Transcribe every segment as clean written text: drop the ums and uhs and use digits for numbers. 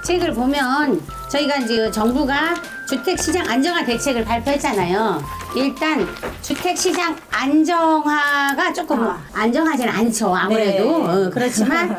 책을 보면 저희가 이제 정부가 주택시장 안정화 대책을 발표했잖아요. 일단 주택시장 안정화가 조금 안정하지는 않죠. 아무래도. 네. 그렇지만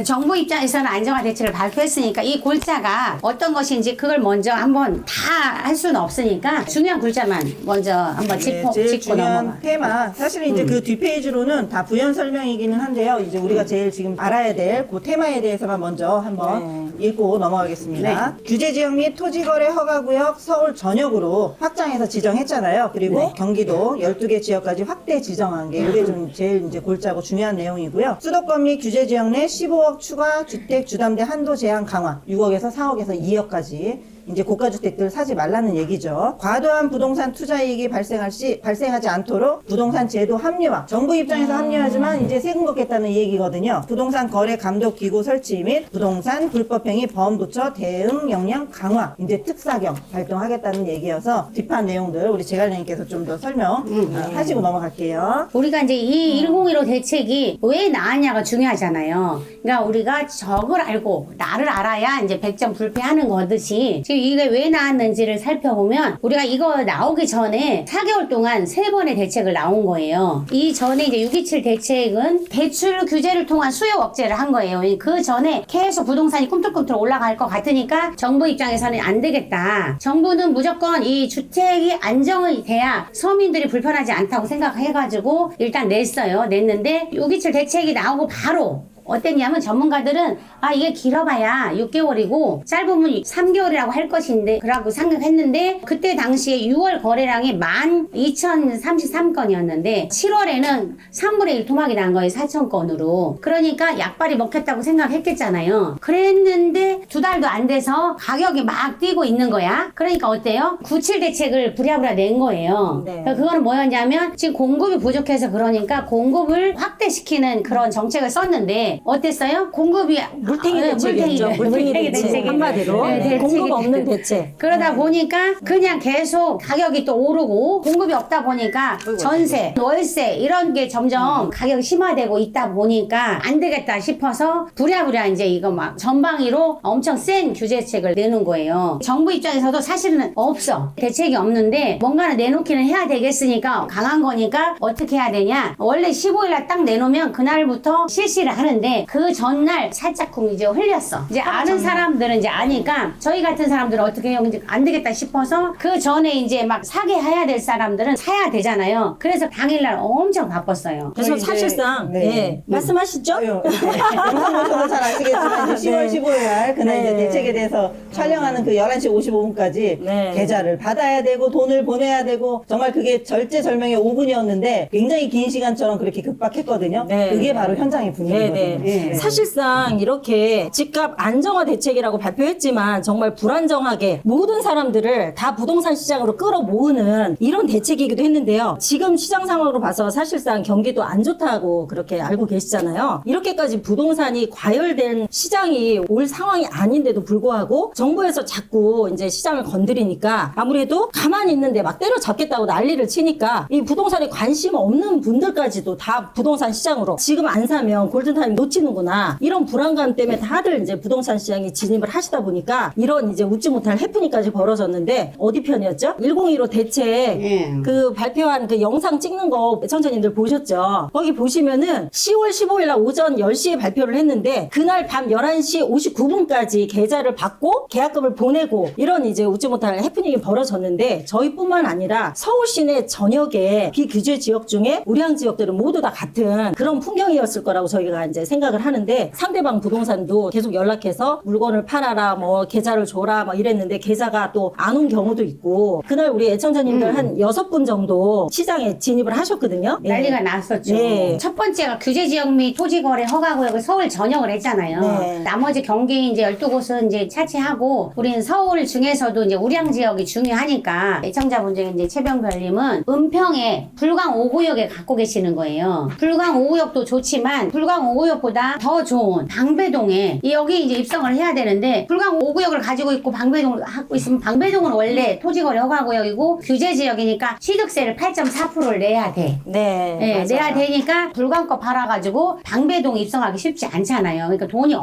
정부 입장에서는 안정화 대책을 발표했으니까 이 골자가 어떤 것인지 그걸 먼저 한번 다 할 수는 없으니까 중요한 골자만 먼저 한번 짚고 제일 짚고 중요한 넘어가. 테마 사실은 이제 그 뒷페이지로는 다 부연 설명이기는 한데요. 이제 우리가 제일 지금 알아야 될 그 테마에 대해서만 먼저 한번 읽고 넘어가겠습니다. 규제 지역 및 토지 거래 허가 구역 서울 전역으로 확장해서 지정했잖아요. 그리고 경기도 12개 지역까지 확대 지정한 게 이게 좀 제일 이제 골자고 중요한 내용이고요. 수도권 및 규제 지역 내 15억 추가 주택 주담대 한도 제한 강화 6억에서 4억에서 2억까지 이제 고가주택들 사지 말라는 얘기죠. 과도한 부동산 투자 이익이 발생하지 않도록 부동산 제도 합리화. 정부 입장에서 합리화지만 이제 세금 걷겠다는 얘기거든요. 부동산 거래 감독 기구 설치 및 부동산 불법행위 범도처 대응 역량 강화. 이제 특사경 발동하겠다는 얘기여서 딥한 내용들 우리 제갈님께서 좀 더 설명 하시고 넘어갈게요. 우리가 이제 이 1015 대책이 왜 나왔냐가 중요하잖아요. 그러니까 우리가 적을 알고 나를 알아야 이제 백전불패하는 거듯이 지금 이게 왜 나왔는지를 살펴보면 우리가 이거 나오기 전에 4개월 동안 3번의 대책을 나온 거예요. 이 전에 이제 627 대책은 대출 규제를 통한 수요 억제를 한 거예요. 그 전에 계속 부동산이 꿈틀꿈틀 올라갈 것 같으니까 정부 입장에서는 안 되겠다. 정부는 무조건 이 주택이 안정이 돼야 서민들이 불편하지 않다고 생각해가지고 일단 냈는데 627 대책이 나오고 바로 어땠냐면 전문가들은 이게 길어봐야 6개월이고 짧으면 3개월이라고 할 것인데 그라고 생각했는데 그때 당시에 6월 거래량이 12,033건이었는데 7월에는 3분의 1 토막이 난 거예요. 4,000건으로. 그러니까 약발이 먹혔다고 생각했겠잖아요. 그랬는데 2달도 안 돼서 가격이 막 뛰고 있는 거야. 그러니까 어때요? 97 대책을 부랴부랴 낸 거예요. 네. 그거는 뭐였냐면 지금 공급이 부족해서 그러니까 공급을 확대시키는 그런 정책을 썼는데 어땠어요? 공급이 물탱이 대책이었죠. 물탱이 대책 한마디로 공급 없는 대책. 그러다 보니까 그냥 계속 가격이 또 오르고 공급이 없다 보니까 전세, 월세 이런 게 점점 가격이 심화되고 있다 보니까 안 되겠다 싶어서 부랴부랴 이제 이거 막 전방위로 엄청 센 규제책을 내는 거예요. 정부 입장에서도 사실은 없어. 대책이 없는데 뭔가는 내놓기는 해야 되겠으니까 강한 거니까 어떻게 해야 되냐. 원래 15일날 딱 내놓으면 그날부터 실시를 하는데 그 전날 살짝쿵 이제 흘렸어. 이제 아는 사람들은 이제 아니까 저희 같은 사람들은 어떻게 해요? 이제 안 되겠다 싶어서 그 전에 이제 막 사게 해야 될 사람들은 사야 되잖아요. 그래서 당일날 엄청 바빴어요. 그래서 이제, 사실상 네. 말씀하시죠? 영상 보셔도 잘 아시겠지만 이제 10월 15일 날 그날 이제 대책에 대해서 촬영하는 그 11시 55분까지 계좌를 받아야 되고 돈을 보내야 되고 정말 그게 절제절명의 5분이었는데 굉장히 긴 시간처럼 그렇게 급박했거든요. 그게 바로 현장의 분위기거든요. 사실상 이렇게 집값 안정화 대책이라고 발표했지만 정말 불안정하게 모든 사람들을 다 부동산 시장으로 끌어모으는 이런 대책이기도 했는데요. 지금 시장 상황으로 봐서 사실상 경기도 안 좋다고 그렇게 알고 계시잖아요. 이렇게까지 부동산이 과열된 시장이 올 상황이 아닌데도 불구하고 정부에서 자꾸 이제 시장을 건드리니까 아무래도 가만히 있는데 막 때려잡겠다고 난리를 치니까 이 부동산에 관심 없는 분들까지도 다 부동산 시장으로 지금 안 사면 골든타임 놓치는구나. 이런 불안감 때문에 다들 이제 부동산 시장에 진입을 하시다 보니까 이런 이제 웃지 못할 해프닝까지 벌어졌는데 어디 편이었죠? 1015 대책 그 발표한 그 영상 찍는 거 청자님들 보셨죠? 거기 보시면은 10월 15일 날 오전 10시에 발표를 했는데 그날 밤 11시 59분까지 계좌를 받고 계약금을 보내고 이런 이제 웃지 못할 해프닝이 벌어졌는데 저희뿐만 아니라 서울 시내 전역의 비규제 지역 중에 우량 지역들은 모두 다 같은 그런 풍경이었을 거라고 저희가 이제 생각을 하는데 상대방 부동산도 계속 연락해서 물건을 팔아라 뭐 계좌를 줘라 뭐 이랬는데 계좌가 또 안 온 경우도 있고 그날 우리 애청자님들 한 6분 정도 시장에 진입을 하셨거든요. 난리가 났었죠. 첫 번째가 규제지역 및 토지거래 허가구역을 서울 전역을 했잖아요. 나머지 경기 이제 12곳은 이제 차치하고 우리는 서울 중에서도 이제 우량지역이 중요하니까 애청자분 중에 이제 최병별님은 은평에 불광 5구역에 갖고 계시는 거예요. 불광 5구역도 좋지만 불광 5구역 5구역보다 더 좋은 방배동에 여기 이제 입성을 해야 되는데 불광 5구역을 가지고 있고 방배동을 하고 있으면 방배동은 원래 토지거래 허가구역이고 규제 지역이니까 취득세를 8.4%를 내야 돼. 네, 네, 맞아요. 내야 되니까 불광 거 팔아가지고 방배동 입성하기 쉽지 않잖아요. 그러니까 돈이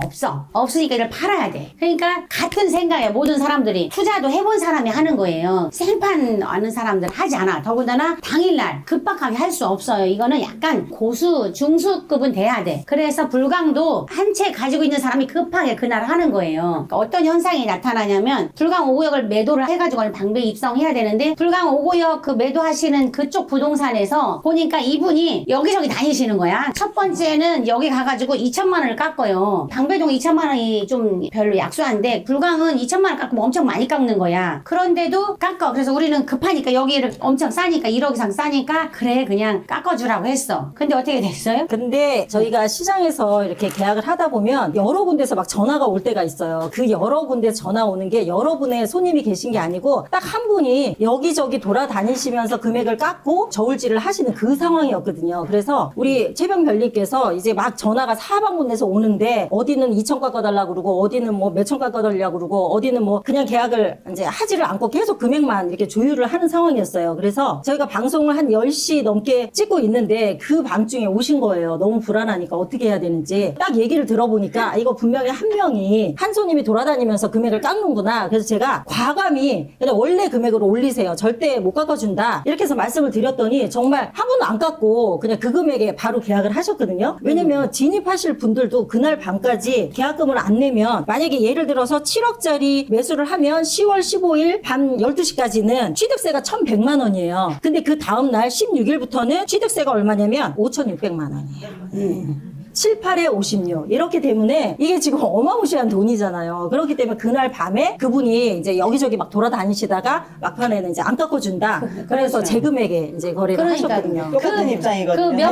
없으니까 이걸 팔아야 돼. 그러니까 같은 생각에 모든 사람들이 투자도 해본 사람이 하는 거예요. 생판 아는 사람들 하지 않아. 더군다나 당일날 급박하게 할 수 없어요. 이거는 약간 고수, 중수급은 돼야 돼. 그래서 불광도 한 채 가지고 있는 사람이 급하게 그날 하는 거예요. 그러니까 어떤 현상이 나타나냐면 불광 5구역을 매도를 해가지고 방배 입성해야 되는데 불광 5구역 그 매도하시는 그쪽 부동산에서 보니까 이분이 여기저기 다니시는 거야. 첫 번째는 여기 가가지고 2천만 원을 깎아요. 방배동 2천만 원이 좀 별로 약소한데 불광은 2천만 원 깎으면 엄청 많이 깎는 거야. 그런데도 깎아. 그래서 우리는 급하니까 여기를 엄청 싸니까 1억 이상 싸니까 그래 그냥 깎아주라고 했어. 근데 어떻게 됐어요? 근데 저희가 시장에서 이렇게 계약을 하다 보면 여러 군데서 막 전화가 올 때가 있어요. 그 여러 군데 전화 오는 게 여러분의 손님이 계신 게 아니고 딱 한 분이 여기저기 돌아다니시면서 금액을 깎고 저울질을 하시는 그 상황이었거든요. 그래서 우리 최병별님께서 이제 막 전화가 사방군데서 오는데 어디는 2천 깎아달라고 그러고 어디는 뭐 몇천 깎아달라고 그러고 어디는 뭐 그냥 계약을 이제 하지를 않고 계속 금액만 이렇게 조율을 하는 상황이었어요. 그래서 저희가 방송을 한 10시 넘게 찍고 있는데 그 밤중에 오신 거예요. 너무 불안하니까 어떻게 해야 되는지. 딱 얘기를 들어보니까 이거 분명히 한 명이 한 손님이 돌아다니면서 금액을 깎는구나. 그래서 제가 과감히 그냥 원래 금액으로 올리세요. 절대 못 깎아준다. 이렇게 해서 말씀을 드렸더니 정말 한 번도 안 깎고 그냥 그 금액에 바로 계약을 하셨거든요. 왜냐면 진입하실 분들도 그날 밤까지 계약금을 안 내면 만약에 예를 들어서 7억짜리 매수를 하면 10월 15일 밤 12시까지는 취득세가 1,100만 원이에요. 근데 그 다음날 16일부터는 취득세가 얼마냐면 5,600만 원이에요. 7, 8에 56 이렇게 때문에 이게 지금 어마무시한 돈이잖아요. 그렇기 때문에 그날 밤에 그분이 이제 여기저기 막 돌아다니시다가 막판에는 이제 안 깎아준다. 그래서 제 금액에 이제 거래를 하셨거든요. 똑같은 입장이거든요.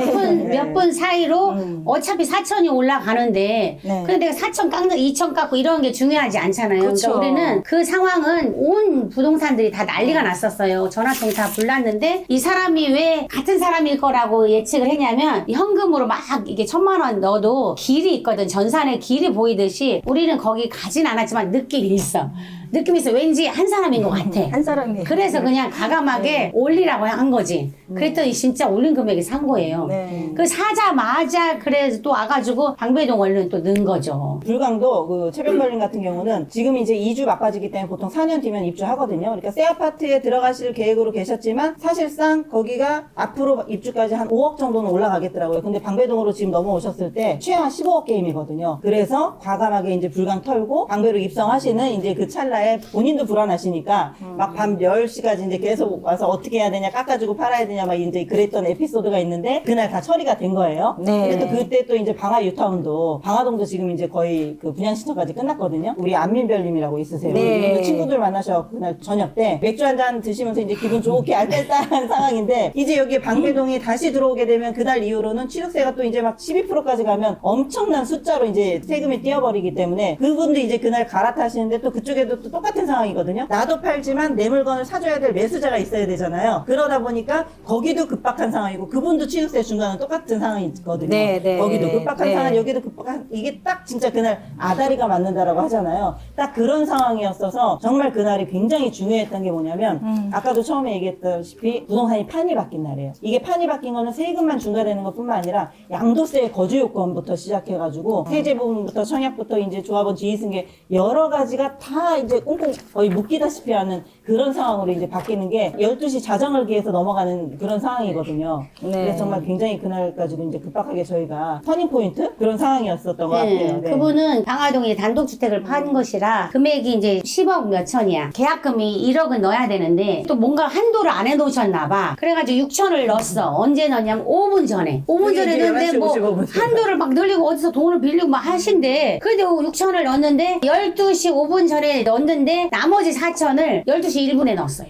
몇 분 사이로 어차피 4천이 올라가는데 네. 근데 내가 4천 깎는 2천 깎고 이런 게 중요하지 않잖아요. 그렇죠. 그러니까 우리는 그 상황은 온 부동산들이 다 난리가 났었어요. 전화통 다 불났는데 이 사람이 왜 같은 사람일 거라고 예측을 했냐면 현금으로 막 이게 1,000만 원 넣어도 길이 있거든. 전산에 길이 보이듯이 우리는 거기 가진 않았지만 느낌이 있어. 느낌이 있어. 왠지 한 사람인 것 같아. 한 사람이. 그래서 그냥 과감하게 올리라고 한 거지. 그랬더니 진짜 올린 금액이 산 거예요. 네. 그 사자마자 그래서 또 와가지고 방배동 얼른 또 넣은 거죠. 불광도 그 최병별님 같은 경우는 지금 이제 2주 막바지기 때문에 보통 4년 뒤면 입주하거든요. 그러니까 새 아파트에 들어가실 계획으로 계셨지만 사실상 거기가 앞으로 입주까지 한 5억 정도는 올라가겠더라고요. 근데 방배동으로 지금 넘어오셨을 때 최하 15억 게임이거든요. 그래서 과감하게 이제 불광 털고 방배로 입성하시는 이제 그 찰나에 본인도 불안하시니까 막 밤 10시까지 이제 계속 와서 어떻게 해야 되냐, 깎아주고 팔아야 되냐 막 이제 그랬던 에피소드가 있는데 그날 다 처리가 된 거예요. 네. 근데 또 그때 또 이제 방화 유타운도 방화동도 지금 이제 거의 그 분양 신청까지 끝났거든요. 우리 안민별님이라고 있으세요. 네. 우리 친구들 만나셔 그날 저녁 때 맥주 한 잔 드시면서 이제 기분 좋게 알뜰한 상황인데 이제 여기 방배동이 다시 들어오게 되면 그날 이후로는 취득세가 또 이제 막 12%까지 가면 엄청난 숫자로 이제 세금이 뛰어버리기 때문에 그분도 이제 그날 갈아타시는데 또 그쪽에도 또 똑같은 상황이거든요. 나도 팔지만 내 물건을 사줘야 될 매수자가 있어야 되잖아요. 그러다 보니까 거기도 급박한 상황이고 그분도 취득세 중간은 똑같은 상황이거든요. 네, 네. 거기도 급박한 네. 상황, 여기도 급박한, 이게 딱 진짜 그날 아다리가 맞는다라고 하잖아요. 딱 그런 상황이었어서 정말 그날이 굉장히 중요했던 게 뭐냐면 아까도 처음에 얘기했다시피 부동산이 판이 바뀐 날이에요. 이게 판이 바뀐 거는 세금만 중과되는 것뿐만 아니라 양도세 거주 요건부터 시작해가지고 세제 부분부터 청약부터 이제 조합원 지휘승계 여러 가지가 다 이제 꽁꽁 거의 묶이다시피 하는 그런 상황으로 이제 바뀌는 게 12시 자정을 기해서 넘어가는 그런 상황이거든요. 네. 그래서 정말 굉장히 그날까지도 이제 급박하게 저희가 터닝포인트? 그런 상황이었었던 것 같아요. 네. 그분은 방화동에 단독주택을 판 것이라 금액이 이제 10억 몇 천이야. 계약금이 1억은 넣어야 되는데 또 뭔가 한도를 안 해놓으셨나 봐. 그래가지고 6천을 넣었어. 언제 넣었냐면 5분 전에. 5분 전에 이제 넣는데 11시 뭐 55분 전에. 한도를 막 늘리고 어디서 돈을 빌리고 막 하신대. 그런데 6천을 넣었는데 12시 5분 전에 넣었는데 나머지 4천을 12시 1분에 넣었어요.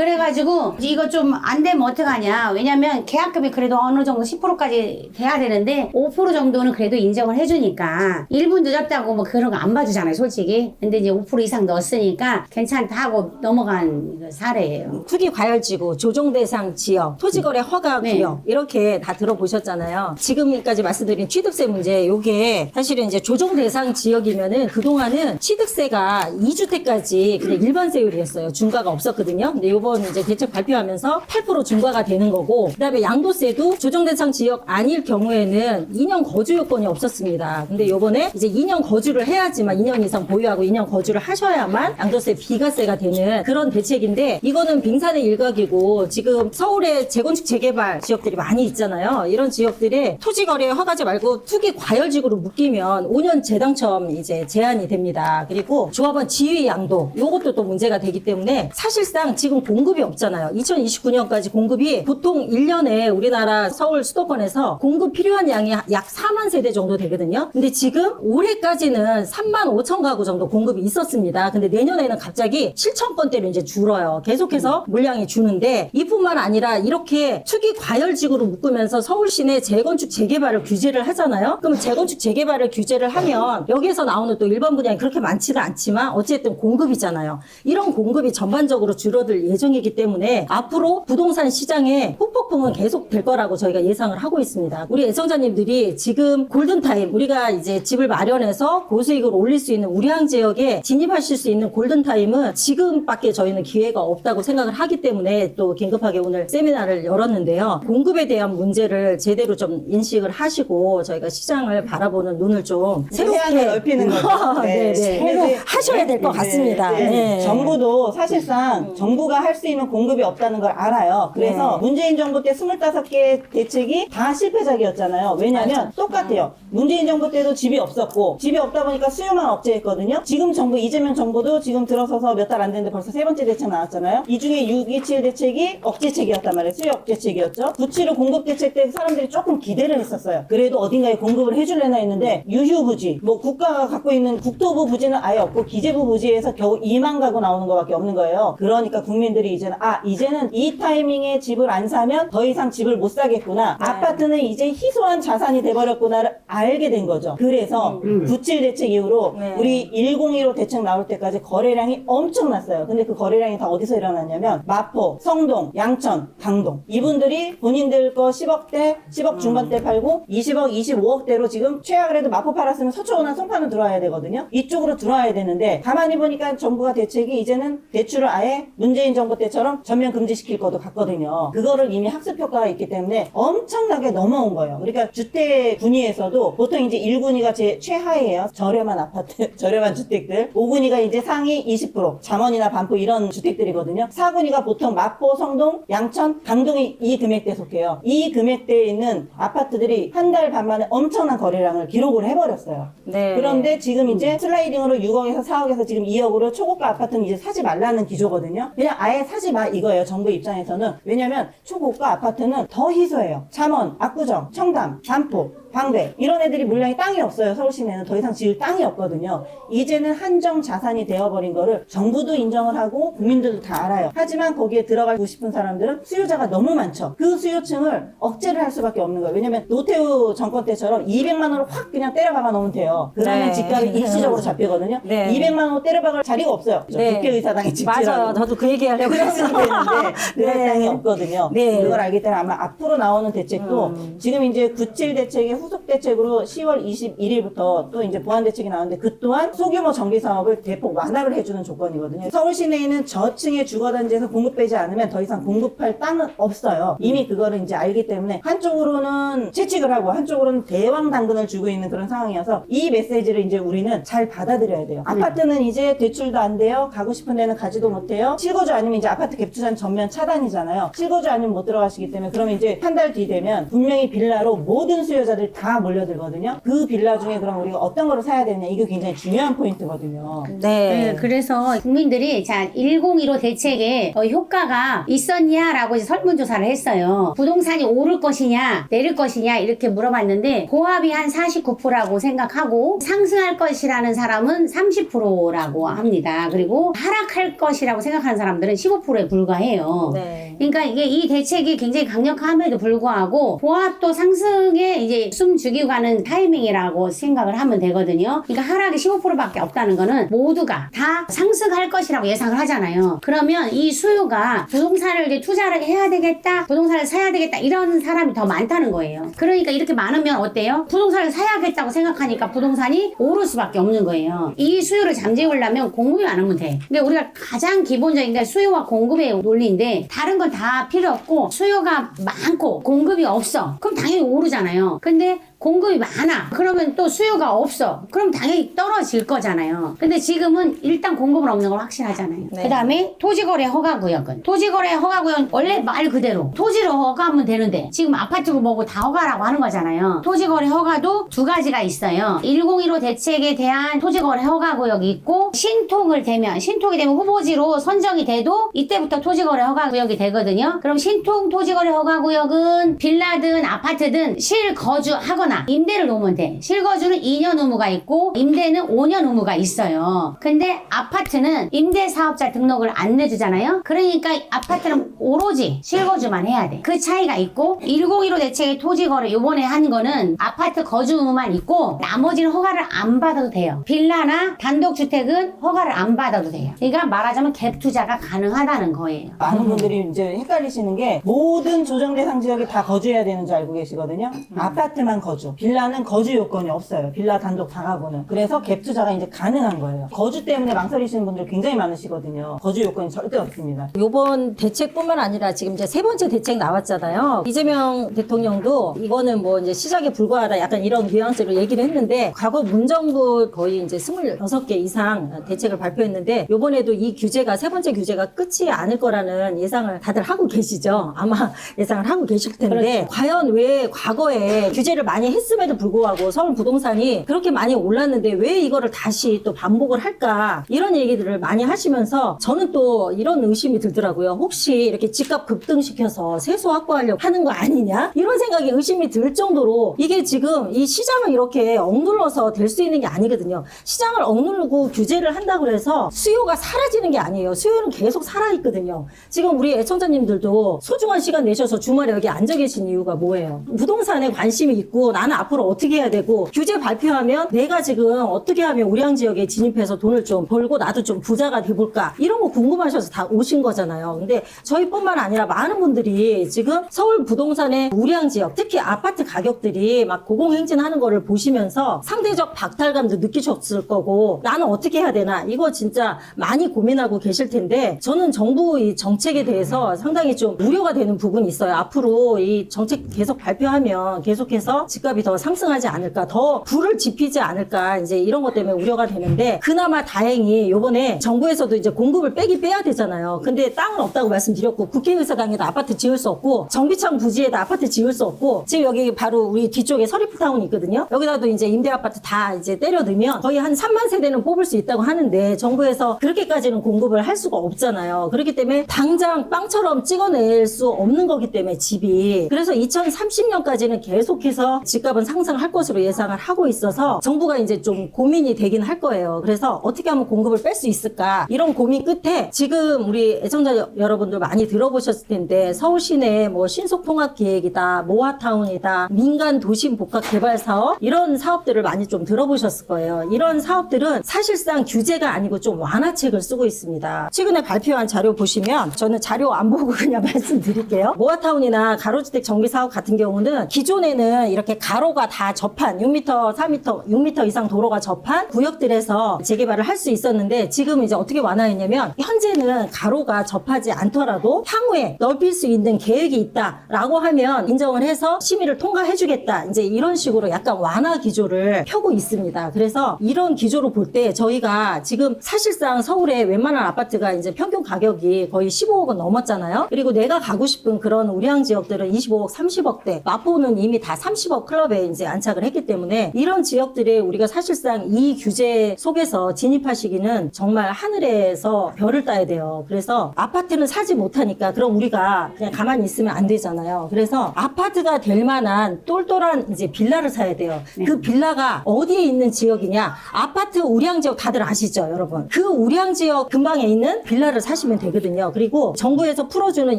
그래가지고 이거 좀 안 되면 어떡하냐. 왜냐면 계약금이 그래도 어느 정도 10%까지 돼야 되는데 5% 정도는 그래도 인정을 해주니까 1분 늦었다고 뭐 그런 거 안 봐주잖아요, 솔직히. 근데 이제 5% 이상 넣었으니까 괜찮다 하고 넘어간 사례예요. 투기 과열지구, 조정 대상 지역, 토지거래 허가 네. 구역 이렇게 다 들어보셨잖아요. 지금까지 말씀드린 취득세 문제, 요게 사실은 이제 조정 대상 지역이면은 그동안은 취득세가 2주택까지 그냥 일반세율이었어요. 중과가 없었거든요. 근데 요번 이제 대책 발표하면서 8% 중과가 되는 거고, 그다음에 양도세도 조정 대상 지역 아닐 경우에는 2년 거주 요건이 없었습니다. 근데 요번에 이제 2년 거주를 해야지만 2년 이상 보유하고 2년 거주를 하셔야만 양도세 비과세가 되는 그런 대책인데, 이거는 빙산의 일각이고 지금 서울에 재건축 재개발 지역들이 많이 있잖아요. 이런 지역들에 토지거래 허가제 말고 투기 과열지구로 묶이면 5년 재당첨 이제 제한이 됩니다. 그리고 조합원 지위 양도 요것도 또 문제가 되기 때문에 사실상 지금 공급이 없잖아요. 2029년까지 공급이 보통 1년에 우리나라 서울 수도권에서 공급 필요한 양이 약 4만 세대 정도 되거든요. 근데 지금 올해까지는 3만 5천 가구 정도 공급이 있었습니다. 근데 내년에는 갑자기 7천 건대로 이제 줄어요. 계속해서 물량이 주는데, 이뿐만 아니라 이렇게 투기 과열지구로 묶으면서 서울 시내 재건축 재개발을 규제를 하잖아요. 그럼 재건축 재개발을 규제를 하면 여기에서 나오는 또 일반 분양이 그렇게 많지는 않지만 어쨌든 공급이잖아요. 이런 공급이 전반적으로 줄어들 예정이기 때문에 앞으로 부동산 시장에 후폭풍은 계속 될 거라고 저희가 예상을 하고 있습니다. 우리 애청자님들이 지금 골든타임, 우리가 이제 집을 마련해서 고수익을 올릴 수 있는 우량 지역에 진입하실 수 있는 골든타임은 지금밖에 저희는 기회가 없다고 생각을 하기 때문에 또 긴급하게 오늘 세미나를 열었는데요. 공급에 대한 문제를 제대로 좀 인식을 하시고 저희가 시장을 바라보는 눈을 좀 새롭게 해안을 넓히는 거죠. 네, 네. 새로 하셔야 될 것 같습니다. 네. 정부도 사실상 정부가 할 수 있는 공급이 없다는 걸 알아요. 그래서 네. 문재인 정부 때 25개 대책이 다 실패작이었잖아요. 왜냐면 똑같아요. 문재인 정부 때도 집이 없었고, 집이 없다 보니까 수요만 억제했거든요. 지금 정부, 이재명 정부도 지금 들어서서 몇 달 안 됐는데 벌써 세 번째 대책 나왔잖아요. 이 중에 627 대책이 억제책이었단 말이에요. 수요 억제책이었죠. 975 공급 대책 때 사람들이 조금 기대를 했었어요. 그래도 어딘가에 공급을 해줄래나 했는데 유휴부지, 뭐 국가가 갖고 있는 국토부 부지는 아예 없고 기재부 부지에서 겨우 2만 가구 나오는 것밖에 없는 거예요. 그러니까 국민들이 이제는 이 타이밍에 집을 안 사면 더 이상 집을 못 사겠구나. 아파트는 이제 희소한 자산이 돼버렸구나를 알게 된 거죠. 그래서 97 대책 이후로 네. 우리 1015 대책 나올 때까지 거래량이 엄청났어요. 근데 그 거래량이 다 어디서 일어났냐면 마포, 성동, 양천, 강동. 이분들이 본인들 거 10억대, 10억 중반대 팔고 20억, 25억대로 지금 최악을 해도 마포 팔았으면 서초원한 송파는 들어와야 되거든요. 이쪽으로 들어와야 되는데 가만히 보니까 정부가 대책이 이제는 대출을 아예 문재인 정부 때처럼 전면 금지시킬 것도 같거든요. 그거를 이미 학습 효과가 있기 때문에 엄청나게 넘어온 거예요. 그러니까 주택 군위에서도 보통 이제 1군위가 제 최하예요. 저렴한 아파트, 저렴한 주택들. 5군위가 이제 상위 20%, 잠원이나 반포 이런 주택들이거든요. 4군위가 보통 마포, 성동, 양천, 강동이 이 금액대에 속해요. 이 금액대에 있는 아파트들이 한 달 반 만에 엄청난 거래량을 기록을 해버렸어요. 네. 그런데 지금 이제 슬라이딩으로 6억에서 4억에서 지금 2억으로 초고가 아파트는 이제 사지 말라는 기조거든요. 그냥 아예 사지 마 이거예요. 정부 입장에서는. 왜냐면 초고가 아파트는 더 희소해요. 잠원, 압구정, 청담, 반포, 광대 이런 애들이 물량이 땅이 없어요. 서울 시내는 더 이상 지을 땅이 없거든요. 이제는 한정 자산이 되어버린 거를 정부도 인정을 하고 국민들도 다 알아요. 하지만 거기에 들어가고 싶은 사람들은 수요자가 너무 많죠. 그 수요층을 억제를 할 수밖에 없는 거예요. 왜냐면 노태우 정권 때처럼 200만 원을 확 그냥 때려박아 놓으면 돼요. 그러면 네. 집값이 일시적으로 잡히거든요. 네. 200만 원 때려박을 자리가 없어요. 네. 국회의사당에 집지라고. 맞아요. 저도 그 얘기 하려고 그러면 했어요. 되는데 그럴 네. 땅이 없거든요. 네. 그걸 알기 때문에 아마 앞으로 나오는 대책도 지금 이제 97 대책의 후속 대책으로 10월 21일부터 또 이제 보완 대책이 나오는데 그 또한 소규모 정비 사업을 대폭 완화를 해주는 조건이거든요. 서울 시내에는 저층의 주거단지에서 공급되지 않으면 더 이상 공급할 땅은 없어요. 이미 그거를 이제 알기 때문에 한쪽으로는 채찍을 하고 한쪽으로는 대왕 당근을 주고 있는 그런 상황이어서 이 메시지를 이제 우리는 잘 받아들여야 돼요. 아파트는 이제 대출도 안 돼요. 가고 싶은 데는 가지도 못해요. 실거주 아니면 이제 아파트 갭 투자는 전면 차단이잖아요. 실거주 아니면 못 들어가시기 때문에 그러면 이제 한 달 뒤 되면 분명히 빌라로 모든 수요자들이 다 몰려들거든요. 그 빌라 중에 그럼 우리가 어떤 거를 사야 되느냐 이게 굉장히 중요한 포인트거든요. 네, 그래서 국민들이 자 1015 대책에 효과가 있었냐라고 이제 설문조사를 했어요. 부동산이 오를 것이냐 내릴 것이냐 이렇게 물어봤는데 고합이 한 49%라고 생각하고 상승할 것이라는 사람은 30%라고 합니다. 그리고 하락할 것이라고 생각하는 사람들은 15%에 불과해요. 네. 그러니까 이게 이 대책이 굉장히 강력함에도 불구하고 보합도 상승에 이제 숨 죽이고 가는 타이밍이라고 생각을 하면 되거든요. 그러니까 하락이 15%밖에 없다는 거는 모두가 다 상승할 것이라고 예상을 하잖아요. 그러면 이 수요가 부동산을 이제 투자를 해야 되겠다, 부동산을 사야 되겠다 이런 사람이 더 많다는 거예요. 그러니까 이렇게 많으면 어때요? 부동산을 사야겠다고 생각하니까 부동산이 오를 수밖에 없는 거예요. 이 수요를 잠재우려면 공급이 많으면 돼. 근데 우리가 가장 기본적인 게 수요와 공급의 논리인데 다른 건 다 필요 없고 수요가 많고 공급이 없어. 그럼 당연히 오르잖아요. 근데 공급이 많아. 그러면 또 수요가 없어. 그럼 당연히 떨어질 거잖아요. 근데 지금은 일단 공급은 없는 걸 확실하잖아요. 네. 그 다음에 토지거래 허가구역은 토지거래 허가구역은 원래 말 그대로 토지를 허가하면 되는데 지금 아파트고 뭐고 다 허가라고 하는 거잖아요. 토지거래 허가도 두 가지가 있어요. 1015 대책에 대한 토지거래 허가구역이 있고 신통이 되면 후보지로 선정이 돼도 이때부터 토지거래 허가구역이 되거든요. 그럼 신통 토지거래 허가구역은 빌라든 아파트든 실거주하거나 임대를 놓으면 돼. 실거주는 2년 의무가 있고 임대는 5년 의무가 있어요. 근데 아파트는 임대사업자 등록을 안 내주잖아요. 그러니까 아파트는 오로지 실거주만 해야 돼. 그 차이가 있고 1015 대책의 토지거래 요번에 한 거는 아파트 거주 의무만 있고 나머지는 허가를 안 받아도 돼요. 빌라나 단독주택은 허가를 안 받아도 돼요. 그러니까 말하자면 갭 투자가 가능하다는 거예요. 많은 분들이 이제 헷갈리시는 게 모든 조정 대상 지역에 다 거주해야 되는 줄 알고 계시거든요. 아파트만 거주. 빌라는 거주 요건이 없어요. 빌라 단독 다가구는. 그래서 갭 투자가 이제 가능한 거예요. 거주 때문에 망설이시는 분들 굉장히 많으시거든요. 거주 요건이 절대 없습니다. 요번 대책뿐만 아니라 지금 이제 세 번째 대책 나왔잖아요. 이재명 대통령도 이거는 뭐 이제 시작에 불과하다 약간 이런 뉘앙스로 얘기를 했는데 과거 문정부 거의 이제 26개 이상 대책을 발표했는데 요번에도 이 규제가 세 번째 규제가 끝이 않을 거라는 예상을 다들 하고 계시죠. 아마 예상을 하고 계실 텐데 과연 왜 과거에 규제를 많이 했음에도 불구하고 서울 부동산이 그렇게 많이 올랐는데 왜 이거를 다시 또 반복을 할까 이런 얘기들을 많이 하시면서 저는 또 이런 의심이 들더라고요. 혹시 이렇게 집값 급등시켜서 세수 확보하려고 하는 거 아니냐 이런 생각이 의심이 들 정도로 이게 지금 이 시장을 이렇게 억눌러서 될 수 있는 게 아니거든요. 시장을 억누르고 규제를 한다고 해서 수요가 사라지는 게 아니에요. 수요는 계속 살아있거든요. 지금 우리 애청자님들도 소중한 시간 내셔서 주말에 여기 앉아 계신 이유가 뭐예요? 부동산에 관심이 있고 나는 앞으로 어떻게 해야 되고 규제 발표하면 내가 지금 어떻게 하면 우량 지역에 진입해서 돈을 좀 벌고 나도 좀 부자가 돼볼까 이런 거 궁금하셔서 다 오신 거잖아요. 근데 저희뿐만 아니라 많은 분들이 지금 서울 부동산의 우량 지역 특히 아파트 가격들이 막 고공행진하는 거를 보시면서 상대적 박탈감도 느끼셨을 거고 나는 어떻게 해야 되나 이거 진짜 많이 고민하고 계실 텐데 저는 정부 이 정책에 대해서 상당히 좀 우려가 되는 부분이 있어요. 앞으로 이 정책 계속 발표하면 계속해서 집값이 더 상승하지 않을까, 더 불을 지피지 않을까, 이제 이런 것 때문에 우려가 되는데, 그나마 다행히 요번에 정부에서도 이제 공급을 빼야 되잖아요. 근데 땅은 없다고 말씀드렸고, 국회의사당에도 아파트 지을 수 없고, 정비창 부지에다 아파트 지을 수 없고, 지금 여기 바로 우리 뒤쪽에 서리프타운이 있거든요. 여기다도 이제 임대 아파트 다 이제 때려 넣으면 거의 한 3만 세대는 뽑을 수 있다고 하는데, 정부에서 그렇게까지는 공급을 할 수가 없잖아요. 그렇기 때문에 당장 빵처럼 찍어낼 수 없는 거기 때문에 집이. 그래서 2030년까지는 계속해서 집값은 상승할 것으로 예상을 하고 있어서 정부가 이제 좀 고민이 되긴 할 거예요. 그래서 어떻게 하면 공급을 뺄 수 있을까 이런 고민 끝에 지금 우리 애청자 여러분들 많이 들어보셨을 텐데 서울 시내 뭐 신속통합계획이다, 모아타운이다, 민간 도심 복합 개발 사업 이런 사업들을 많이 좀 들어보셨을 거예요. 이런 사업들은 사실상 규제가 아니고 좀 완화책을 쓰고 있습니다. 최근에 발표한 자료 보시면 저는 자료 안 보고 그냥 말씀드릴게요. 모아타운이나 가로주택 정비사업 같은 경우는 기존에는 이렇게 가로가 다 접한 6m, 4m, 6m 이상 도로가 접한 구역들에서 재개발을 할 수 있었는데 지금 이제 어떻게 완화했냐면 현재는 가로가 접하지 않더라도 향후에 넓힐 수 있는 계획이 있다라고 하면 인정을 해서 심의를 통과해주겠다. 이제 이런 식으로 약간 완화 기조를 펴고 있습니다. 그래서 이런 기조로 볼 때 저희가 지금 사실상 서울에 웬만한 아파트가 이제 평균 가격이 거의 15억은 넘었잖아요. 그리고 내가 가고 싶은 그런 우량 지역들은 25억, 30억대, 마포는 이미 다 30억 클럽에 이제 안착을 했기 때문에 이런 지역들에 우리가 사실상 이 규제 속에서 진입하시기는 정말 하늘에서 별을 따야 돼요. 그래서 아파트는 사지 못하니까 그럼 우리가 그냥 가만히 있으면 안 되잖아요. 그래서 아파트가 될 만한 똘똘한 이제 빌라를 사야 돼요. 그 빌라가 어디에 있는 지역이냐? 아파트 우량 지역 다들 아시죠, 여러분? 그 우량 지역 근방에 있는 빌라를 사시면 되거든요. 그리고 정부에서 풀어주는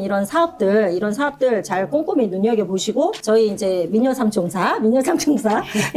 이런 사업들 잘 꼼꼼히 눈여겨보시고 저희 이제 미녀삼총사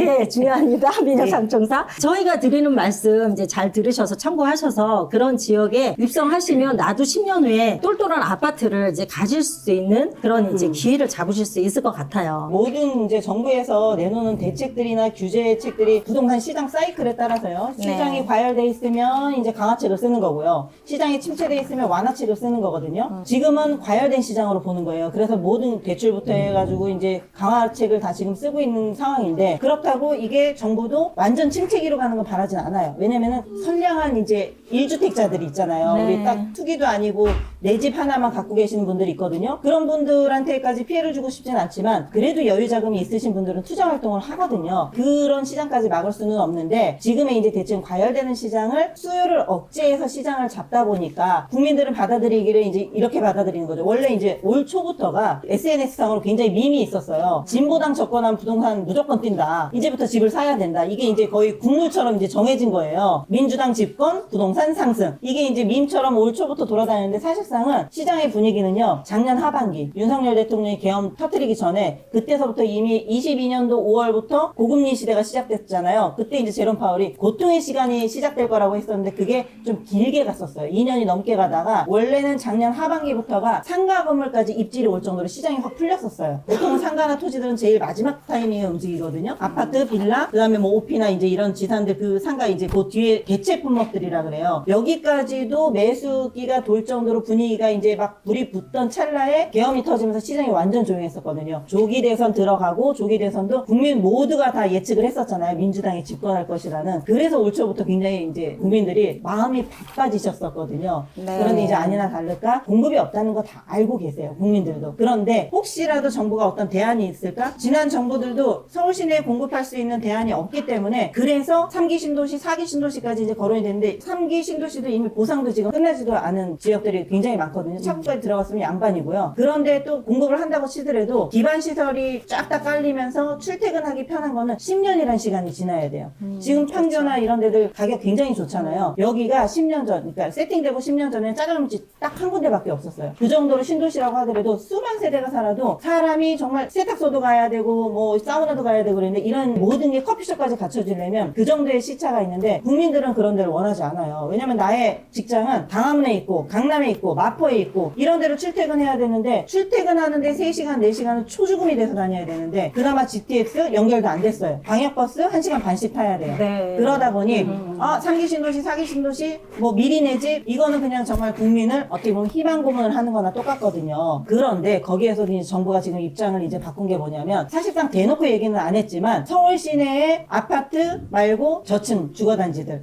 예, 중요합니다. 미녀삼총사 저희가 드리는 말씀 이제 잘 들으셔서 참고하셔서 그런 지역에 입성하시면 나도 10년 후에 똘똘한 아파트를 이제 가질 수 있는 그런 이제 기회를 잡으실 수 있을 것 같아요. 모든 이제 정부에서 내놓는 대책들이나 규제책들이 부동산 시장 사이클에 따라서요. 시장이 과열돼 있으면 이제 강화책을 쓰는 거고요. 시장이 침체돼 있으면 완화책을 쓰는 거거든요. 지금은 과열된 시장으로 보는 거예요. 그래서 모든 대출부터 해가지고 이제 강화책을 다 지금 쓰고 있는 상황인데 그렇다고 이게 정부도 완전 침체기로 가는 건 바라진 않아요. 왜냐면은 선량한 이제 1주택자들이 있잖아요. 네. 우리 딱 투기도 아니고 내 집 하나만 갖고 계시는 분들이 있거든요. 그런 분들한테까지 피해를 주고 싶진 않지만 그래도 여유 자금이 있으신 분들은 투자 활동을 하거든요. 그런 시장까지 막을 수는 없는데 지금의 이제 대충 과열되는 시장을 수요를 억제해서 시장을 잡다 보니까 국민들은 받아들이기를 이제 이렇게 받아들이는 거죠. 원래 이제 올 초부터가 SNS상으로 굉장히 밈이 있었어요. 진보당 접권한 부동산 무조건 뛴다. 이제부터 집을 사야 된다. 이게 이제 거의 국룰처럼 이제 정해진 거예요. 민주당 집권, 부동산 상승. 이게 이제 밈처럼 올 초부터 돌아다니는데 사실상은 시장의 분위기는요. 작년 하반기 윤석열 대통령이 계엄 터뜨리기 전에 그때서부터 이미 22년도 5월부터 고금리 시대가 시작됐잖아요. 그때 이제 제롬 파월이 고통의 시간이 시작될 거라고 했었는데 그게 좀 길게 갔었어요. 2년이 넘게 가다가 원래는 작년 하반기부터가 상가 건물까지 입질이 올 정도로 시장이 확 풀렸었어요. 보통 상가나 토지들은 제일 마지막 타이밍에 움직이거든요. 아파트, 빌라, 그 다음에 뭐 오피나 이제 이런 지산들 그 상가 이제 그 뒤에 대체 품목들이라 그래요. 여기까지도 매수기가 돌 정도로 분위기가 이제 막 불이 붙던 찰나에 계엄이 터지면서 시장이 완전 조용했었거든요. 조기 대선 들어가고 조기 대선도 국민 모두가 다 예측을 했었잖아요. 민주당이 집권할 것이라는. 그래서 올 초부터 굉장히 이제 국민들이 마음이 바빠지셨었거든요. 네. 그런데 이제 아니나 다를까 공급이 없다는 거 다 알고 계세요. 국민들도. 그런데 혹시라도 정부가 어떤 대안이 있을까? 지난 정부들도 서울 시내에 공급할 수 있는 대안이 없기 때문에 그래서 3기 신도시, 4기 신도시까지 이제 거론이 됐는데 3기 신도시도 이미 보상도 지금 끝나지도 않은 지역들이 굉장히 많거든요. 차고까지 들어갔으면 양반이고요. 그런데 또 공급을 한다고 치더라도 기반 시설이 쫙 다 깔리면서 출퇴근하기 편한 거는 10년이라는 시간이 지나야 돼요. 지금 평교나 이런 데들 가격 굉장히 좋잖아요. 여기가 10년 전, 그러니까 세팅되고 10년 전에는 짜장면집 딱 한 군데밖에 없었어요. 그 정도로 신도시라고 하더라도 수만 세대가 살아도 사람이 정말 세탁소도 가야 되고 뭐 사우나도 가야 되고 그랬는데 이런 모든 게 커피숍까지 갖춰지려면 그 정도의 시차가 있는데 국민들은 그런 데를 원하지 않아요. 왜냐면 나의 직장은 광화문에 있고 강남에 있고 마포에 있고 이런 데로 출퇴근해야 되는데 출퇴근하는데 3시간, 4시간은 초죽음이 돼서 다녀야 되는데 그나마 GTX 연결도 안 됐어요. 광역버스 1시간 반씩 타야 돼요. 네. 그러다 보니 3기 신도시, 4기 신도시 뭐 미리 내 집 이거는 그냥 정말 국민을 어떻게 보면 희망 고문을 하는 거나 똑같거든요. 그런데 거기에서 이제 정부가 지금 입장을 이제 바꾼 게 뭐냐면 사실상 대놓고 얘기는 안 했지만 서울 시내에 아파트 말고 저층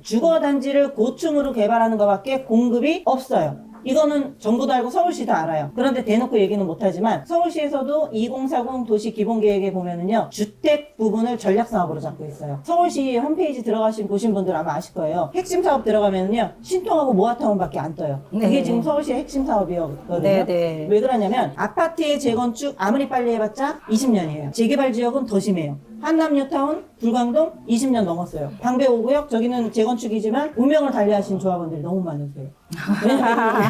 주거단지를 고층으로 개발하는 것밖에 공급이 없어요. 이거는 정부도 알고 서울시도 알아요. 그런데 대놓고 얘기는 못하지만 서울시에서도 2040 도시기본계획에 보면은요 주택 부분을 전략사업으로 잡고 있어요. 서울시 홈페이지 보신 분들 아마 아실 거예요. 핵심 사업 들어가면은요 신통하고 모아타운밖에 안 떠요. 그게 네. 지금 서울시의 핵심 사업이거든요. 네, 네. 왜 그러냐면 아파트의 재건축 아무리 빨리 해봤자 20년이에요. 재개발 지역은 더 심해요. 한남 뉴타운, 불광동 20년 넘었어요. 방배 5구역 저기는 재건축이지만 운명을 달리하신 조합원들이 너무 많으세요.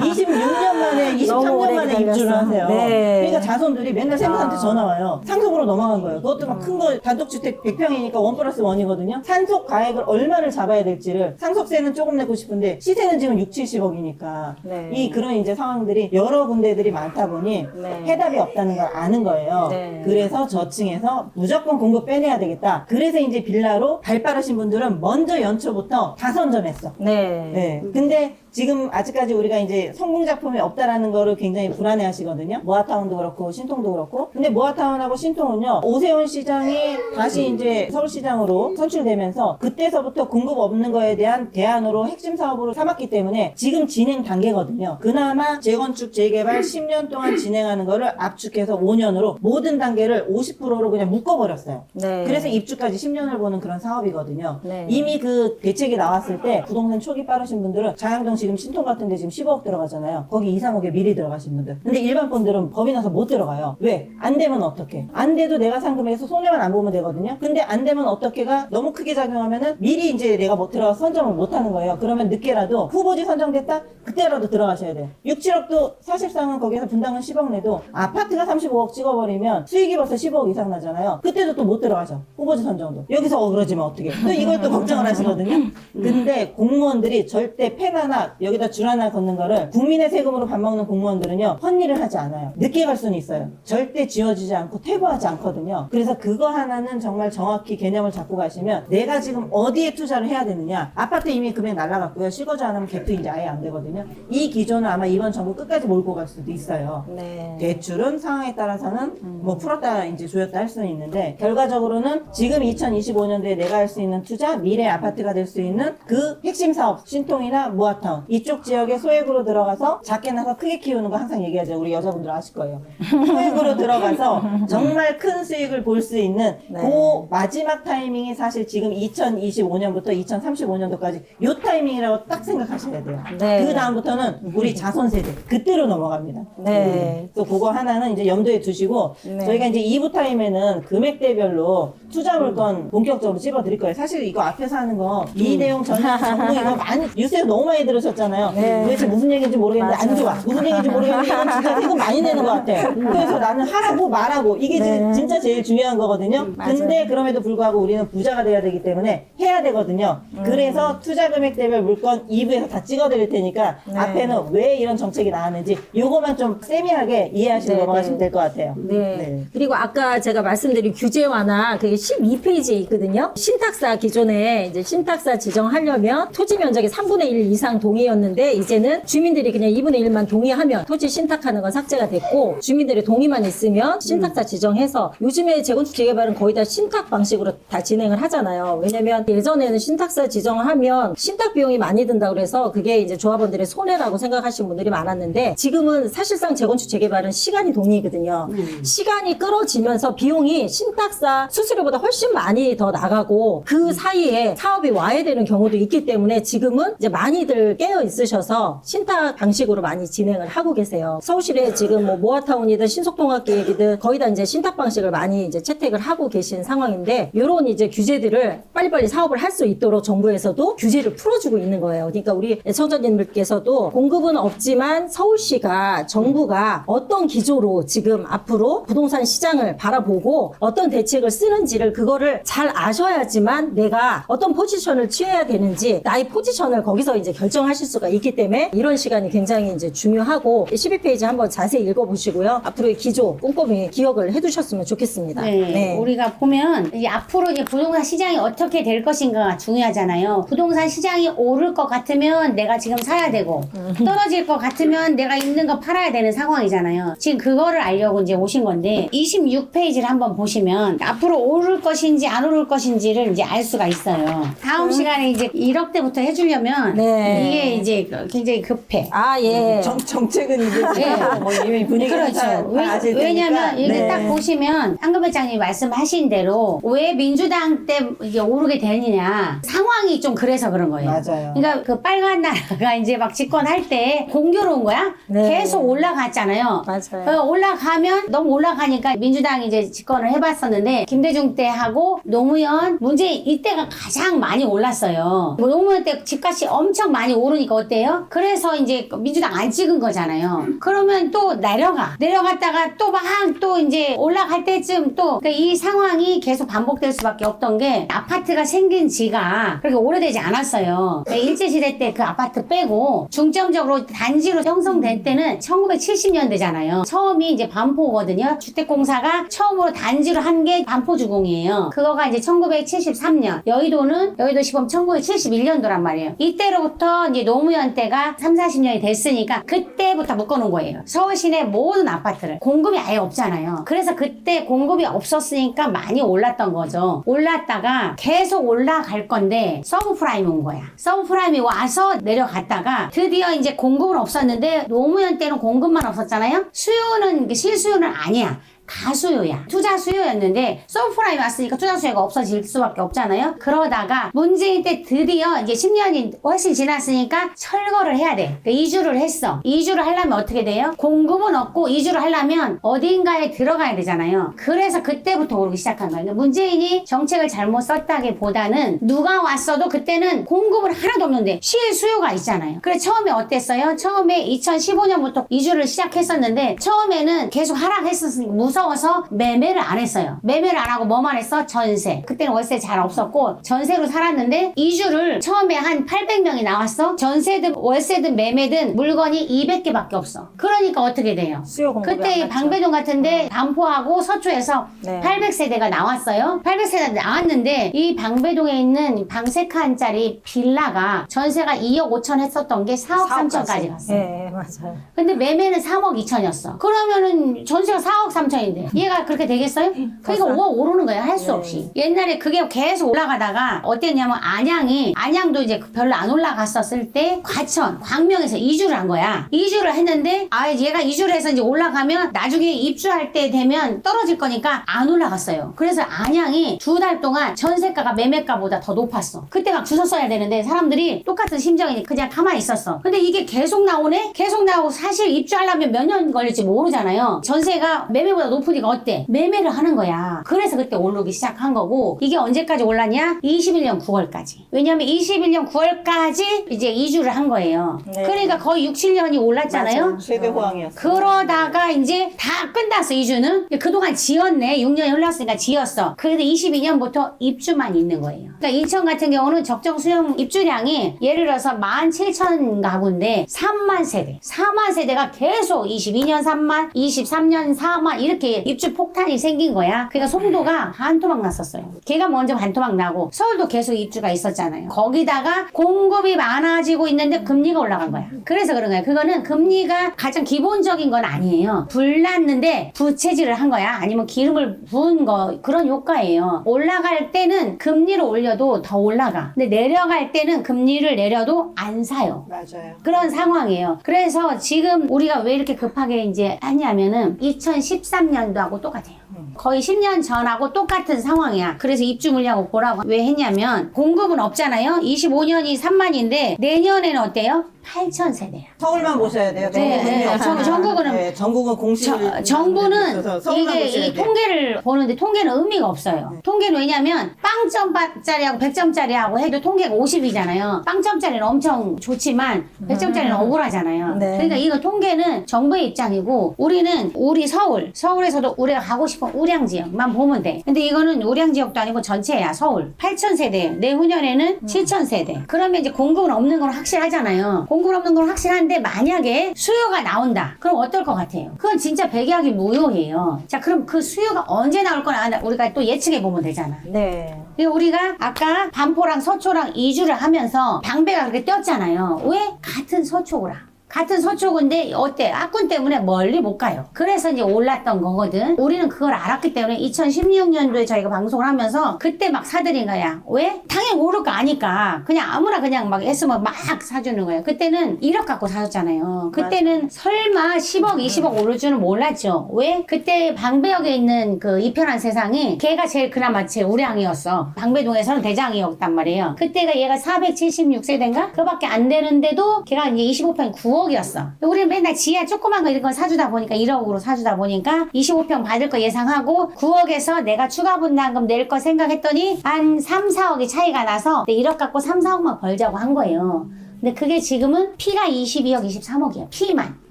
26년 만에 23년 만에 입주를 하세요. 네. 그러니까 자손들이 맨날 샘한테 전화 와요. 상속으로 넘어간 거예요. 그것도 막 큰 거 단독주택 100평이니까 1+1이거든요. 산속 가액을 얼마를 잡아야 될지를 상속세는 조금 내고 싶은데 시세는 지금 6, 70억이니까 네. 이 그런 이제 상황들이 여러 군데들이 많다 보니 네. 해답이 없다는 걸 아는 거예요. 네. 그래서 저층에서 무조건 공급 빼내야 되겠다. 그래서 이제 빌라로 발 빠르신 분들은 먼저 연초부터 다 선점했어. 네. 네. 근데 지금 아직까지 우리가 이제 성공 작품이 없다라는 거를 굉장히 불안해 하시거든요. 모아타운도 그렇고 신통도 그렇고. 근데 모아타운하고 신통은요, 오세훈 시장이 다시 이제 서울시장으로 선출되면서 그때서부터 공급 없는 거에 대한 대안으로 핵심 사업으로 삼았기 때문에 지금 진행 단계거든요. 그나마 재건축 재개발 10년 동안 진행하는 거를 압축해서 5년으로 모든 단계를 50%로 그냥 묶어버렸어요. 네. 그래서 입주까지 10년을 보는 그런 사업이거든요. 네. 이미 그 대책이 나왔을 때 부동산 초기 빠르신 분들은 자양동 지금 신통 같은 데 지금 15억 들어가잖아요. 거기 2, 3억에 미리 들어가신 분들. 근데 일반 분들은 법이 나서 못 들어가요. 왜? 안 되면 어떡해? 안 돼도 내가 산 금액에서 손해만 안 보면 되거든요. 근데 안 되면 어떻게가 너무 크게 작용하면은 미리 이제 내가 못 들어가서 선정을 못 하는 거예요. 그러면 늦게라도 후보지 선정됐다? 그때라도 들어가셔야 돼요. 6, 7억도 사실상은 거기서 분당은 10억 내도 아파트가 35억 찍어버리면 수익이 벌써 15억 이상 나잖아요. 그때도 또 못 들어가죠. 후보지 선정도. 여기서 그러지면 어떻게? 또 이걸 또 걱정을 하시거든요. 근데 공무원들이 절대 펜 하나 여기다 줄 하나 걷는 거를 국민의 세금으로 밥 먹는 공무원들은요 헛일을 하지 않아요. 늦게 갈 수는 있어요. 절대 지워지지 않고 퇴보하지 않거든요. 그래서 그거 하나는 정말 정확히 개념을 잡고 가시면 내가 지금 어디에 투자를 해야 되느냐. 아파트 이미 금액 날라갔고요. 실거주 안 하면 갭도 이제 아예 안 되거든요. 이 기조는 아마 이번 정부 끝까지 몰고 갈 수도 있어요. 네. 대출은 상황에 따라서는 뭐 풀었다 이제 조였다 할 수는 있는데 결과적으로는 지금 2025년도에 내가 할 수 있는 투자, 미래 아파트가 될 수 있는 그 핵심 사업, 신통이나 모아타운 이쪽 지역에 소액으로 들어가서 작게 나서 크게 키우는 거 항상 얘기하죠. 우리 여자분들 아실 거예요. 소액으로 들어가서 정말 큰 수익을 볼 수 있는 네. 그 마지막 타이밍이 사실 지금 2025년부터 2035년도까지 요 타이밍이라고 딱 생각하셔야 돼요. 네. 그 다음부터는 우리 자손 세대 그때로 넘어갑니다. 네. 또 그거 하나는 이제 염두에 두시고 네. 저희가 이제 2부 타임에는 금액대별로 투자 물건 본격적으로 찝어드릴 거예요. 사실 이거 앞에서 하는 거 이 내용 전부 이거 많이 뉴스에서 너무 많이 들으셨잖아요. 네. 도대체 무슨 얘기인지 모르겠는데 안 맞아요. 좋아. 무슨 얘기인지 모르겠는데 이건 진짜 세금 많이 내는 것 같아. 그래서 나는 하라고 말하고 이게 네. 진짜 제일 중요한 거거든요. 맞아요. 근데 그럼에도 불구하고 우리는 부자가 돼야 되기 때문에 해야 되거든요. 그래서 투자 금액대별 물건 2부에서 다 찍어드릴 테니까 네. 앞에는 왜 이런 정책이 나왔는지 요거만 좀 세밀하게 이해하시고 네, 넘어가시면 네. 될 것 같아요. 네. 그리고 아까 제가 말씀드린 규제 완화 그게 12페이지에 있거든요. 신탁사 기존에 이제 신탁사 지정하려면 토지 면적의 3분의 1 이상 동의였는데 이제는 주민들이 그냥 2분의 1만 동의하면 토지 신탁하는 건 삭제가 됐고 주민들의 동의만 있으면 신탁사 지정해서 요즘에 재건축 재개발은 거의 다 신탁 방식으로 다 진행을 하잖아요. 왜냐면 예전에는 신탁사 지정하면 신탁 비용이 많이 든다 그래서 그게 이제 조합원들의 손해라고 생각하시는 분들이 많았는데 지금은 사실상 재건축 재개발은 시간이 동의거든요. 시간이 끌어지면서 비용이 신탁사 수수료보다 훨씬 많이 더 나가고 그 사이에 사업이 와해되는 경우도 있기 때문에 지금은 이제 많이들 깨어 있으셔서 신탁 방식으로 많이 진행을 하고 계세요. 서울시에 지금 뭐 모아타운이든 신속통합계획이든 거의 다 이제 신탁 방식을 많이 이제 채택을 하고 계신 상황인데 이런 이제 규제들을 빨리빨리 사업을 할 수 있도록 정부에서도 규제를 풀어주고 있는 거예요. 그러니까 우리 청자님들께서도 공급은 없지만 서울시가 정부가 어떤 기조로 지금 앞으로 부동산 시장을 바라보고 어떤 대책을 쓰는지를 그거를 잘 아셔야지만 내가 어떤 포지션을 취해야 되는지 나의 포지션을 거기서 이제 결정하실 수가 있기 때문에 이런 시간이 굉장히 이제 중요하고 12페이지 한번 자세히 읽어보시고요. 앞으로의 기조 꼼꼼히 기억을 해두셨으면 좋겠습니다. 네. 우리가 보면 이제 앞으로 이제 부동산 시장이 어떻게 될 것인가가 중요하잖아요. 부동산 시장이 오를 것 같으면 내가 지금 사야 되고 떨어질 것 같으면 내가 있는 거 팔아야 되는 상황이잖아요. 지금 그거를 알려고 이제 오신 건데 26페이지를 한번 보시면 앞으로 오를 것인지 안 오를 것인지를 이제 알 수가 있어요. 다음 시간에 이제 1억대부터 해주려면 네. 이게 이제 굉장히 급해. 아, 예. 정책은 이제 네. 뭐 이미 분위기가 그렇죠. 다 아실 왜냐면 테니까. 이게 네. 딱 보시면 한금 회장님이 말씀하신 대로 왜 민주당 때 이제 오르게 되느냐 상황이 좀 그래서 그런 거예요. 맞아요. 그러니까 그 빨간 나라가 이제 막 집권할 때 공교로운 거야. 네. 계속 올라갔잖아요. 맞아요. 올라가면 너무 올라가니까 민주당이 이제 집권을 해봤었는데 김대중 때 하고 노무현 문재인 이때가 가장 많이 올랐어요. 뭐 노무현 때 집값이 엄청 많이 오르니까 어때요? 그래서 이제 민주당 안 찍은 거잖아요. 그러면 또 내려갔다가 또 막 또 이제 올라갈 때쯤 또 그러니까 이 상황이 계속 반복될 수밖에 없던 게 아파트가 생긴 지가 그렇게 오래되지 않았어요. 그러니까 일제시대 때 그 아파트 빼고 중점적으로 단지로 형성된 때는 1970년대잖아요. 처음이 이제 반포거든요. 주택공사가 처음으로 단지로 한 게 반포주공이에요. 그거가 이제 1973년. 여의도 시범 1971년도란 말이에요. 이때로부터 이제 이제 노무현 때가 3, 40년이 됐으니까 그때부터 묶어놓은 거예요. 서울 시내 모든 아파트를. 공급이 아예 없잖아요. 그래서 그때 공급이 없었으니까 많이 올랐던 거죠. 올랐다가 계속 올라갈 건데 서브프라임이 온 거야. 서브프라임이 와서 내려갔다가 드디어 이제 공급은 없었는데 노무현 때는 공급만 없었잖아요. 수요는 실수요는 아니야. 가수요야. 투자 수요였는데 서브프라임이 왔으니까 투자 수요가 없어질 수밖에 없잖아요. 그러다가 문재인 때 드디어 이제 10년이 훨씬 지났으니까 철거를 해야 돼. 그러니까 이주를 했어. 이주를 하려면 어떻게 돼요? 공급은 없고 이주를 하려면 어딘가에 들어가야 되잖아요. 그래서 그때부터 오르기 시작한 거예요. 그러니까 문재인이 정책을 잘못 썼다기보다는 누가 왔어도 그때는 공급은 하나도 없는데 실수요가 있잖아요. 그래 처음에 어땠어요? 처음에 2015년부터 이주를 시작했었는데 처음에는 계속 하락했었으니까 무서워서 매매를 안 했어요. 매매를 안 하고 뭐만 했어? 전세. 그때는 월세 잘 없었고 전세로 살았는데 이주를 처음에 한 800명이 나왔어. 전세든 월세든 매매든 물건이 200개밖에 없어. 그러니까 어떻게 돼요? 수요 공급이 그때 안 맞죠. 방배동 같은데 반포하고 서초에서 네. 800세대가 나왔어요. 800세대가 나왔는데 이 방배동에 있는 방 3칸짜리 빌라가 전세가 2억 5천 했었던 게 4억 3천까지 갔어요. 네, 맞아요. 근데 매매는 3억 2천이었어. 그러면은 전세가 4억 3천인데 얘가 그렇게 되겠어요? 그러니까 5억 오르는 거야. 할 수 없이. 옛날에 그게 계속 올라가다가 어땠냐면 안양도 이제 별로 안 올라갔었을 때 과천, 광명에서 이주를 한 거야. 이주를 했는데 얘가 이주를 해서 이제 올라가면 나중에 입주할 때 되면 떨어질 거니까 안 올라갔어요. 그래서 안양이 2달 동안 전세가가 매매가보다 더 높았어. 그때 막 주소 써야 되는데 사람들이 똑같은 심정이니 그냥 가만히 있었어. 근데 이게 계속 나오네? 계속 나오고 사실 입주하려면 몇 년 걸릴지 모르잖아요. 전세가 매매보다 높으니까 어때? 매매를 하는 거야. 그래서 그때 오르기 시작한 거고 이게 언제까지 올랐냐? 21년 9월까지. 왜냐면 21년 9월까지 이제 이주를 한 거예요. 네. 그러니까 거의 6, 7년이 올랐잖아요. 맞아요. 최대 호황이었어요. 그러다가 이제 다 끝났어 이주는. 그동안 지었네. 6년이 흘렀으니까 지었어. 그래도 22년부터 입주만 있는 거예요. 그러니까 인천 같은 경우는 적정 수용 입주량이 예를 들어서 17,000 가구인데 3만 세대. 4만 세대가 계속 22년 3만, 23년 4만 이렇게 입주 폭탄이 생긴 거야. 그러니까 송도가 반토막 났었어요. 걔가 먼저 반토막 나고 서울도 계속 입주가 있었잖아요. 거기다가 공급이 많아지고 있는데 금리가 올라간 거야. 그래서 그런 거야. 그거는 금리가 가장 기본적인 건 아니에요. 불났는데 부채질을 한 거야. 아니면 기름을 부은 거 그런 효과예요. 올라갈 때는 금리를 올려도 더 올라가. 근데 내려갈 때는 금리를 내려도 안 사요. 맞아요. 그런 상황이에요. 그래서 지금 우리가 왜 이렇게 급하게 이제 하냐면은 2013년도하고 똑같아요. 거의 10년 전하고 똑같은 상황이야. 그래서 입주 물량 보라고 왜 했냐면 공급은 없잖아요. 25년이 3만인데 내년에는 어때요? 8,000세대야. 서울만 보셔야 돼요. 네, 전국은 네, 전국은 공시 정부는 이게 이 통계를 보는데 통계는 의미가 없어요. 통계는 왜냐면 빵점짜리하고 100점짜리하고 해도 통계가 50이잖아요. 빵점짜리는 엄청 좋지만 100점짜리는 억울하잖아요. 네. 그러니까 이거 통계는 정부의 입장이고 우리는 우리 서울에서도 우리가 가고 싶은 우량 지역만 보면 돼. 근데 이거는 우량 지역도 아니고 전체야. 서울 8,000세대. 내후년에는 7,000세대. 그러면 이제 공급은 없는 건 확실하잖아요. 공급 없는 건 확실한데 만약에 수요가 나온다. 그럼 어떨 것 같아요? 그건 진짜 백약이 무효예요. 자, 그럼 그 수요가 언제 나올 거나 우리가 또 예측해 보면 되잖아. 네. 그리고 우리가 아까 반포랑 서초랑 이주를 하면서 방배가 그렇게 뛰었잖아요. 왜? 같은 서초구라. 같은 서초구인데 어때? 악군 때문에 멀리 못 가요. 그래서 이제 올랐던 거거든. 우리는 그걸 알았기 때문에 2016년도에 저희가 방송을 하면서 그때 막 사들인 거야. 왜? 당연히 오를 거 아니까 그냥 아무나 그냥 막 했으면 막 사주는 거예요. 그때는 1억 갖고 사줬잖아요. 그때는 설마 10억, 20억 오를 줄은 몰랐죠. 왜? 그때 방배역에 있는 그 이편한 세상이 걔가 제일 그나마 제일 우량이었어. 방배동에서는 대장이었단 말이에요. 그때가 얘가 476세대인가? 그거밖에 안 되는데도 걔가 이제 25평 9억 이었어. 우리는 맨날 지하 조그만 거 이런 거 사주다 보니까 1억으로 사주다 보니까 25평 받을 거 예상하고 9억에서 내가 추가 분담금 낼 거 생각했더니 한 3, 4억이 차이가 나서 1억 갖고 3, 4억만 벌자고 한 거예요. 근데 그게 지금은 피가 22억, 23억이에요. 피만.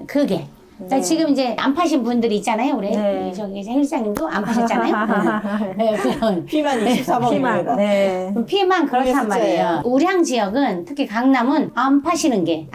그게. 자, 지금 이제 안 파신 분들이 있잖아요. 우리 네. 저기 헬스장님도 안 파셨잖아요. 네, 그런. 피만 24번입니다. 피만. 네. 피해만 그렇단 그게 숫자예요. 말이에요. 우량 지역은 특히 강남은 안 파시는 게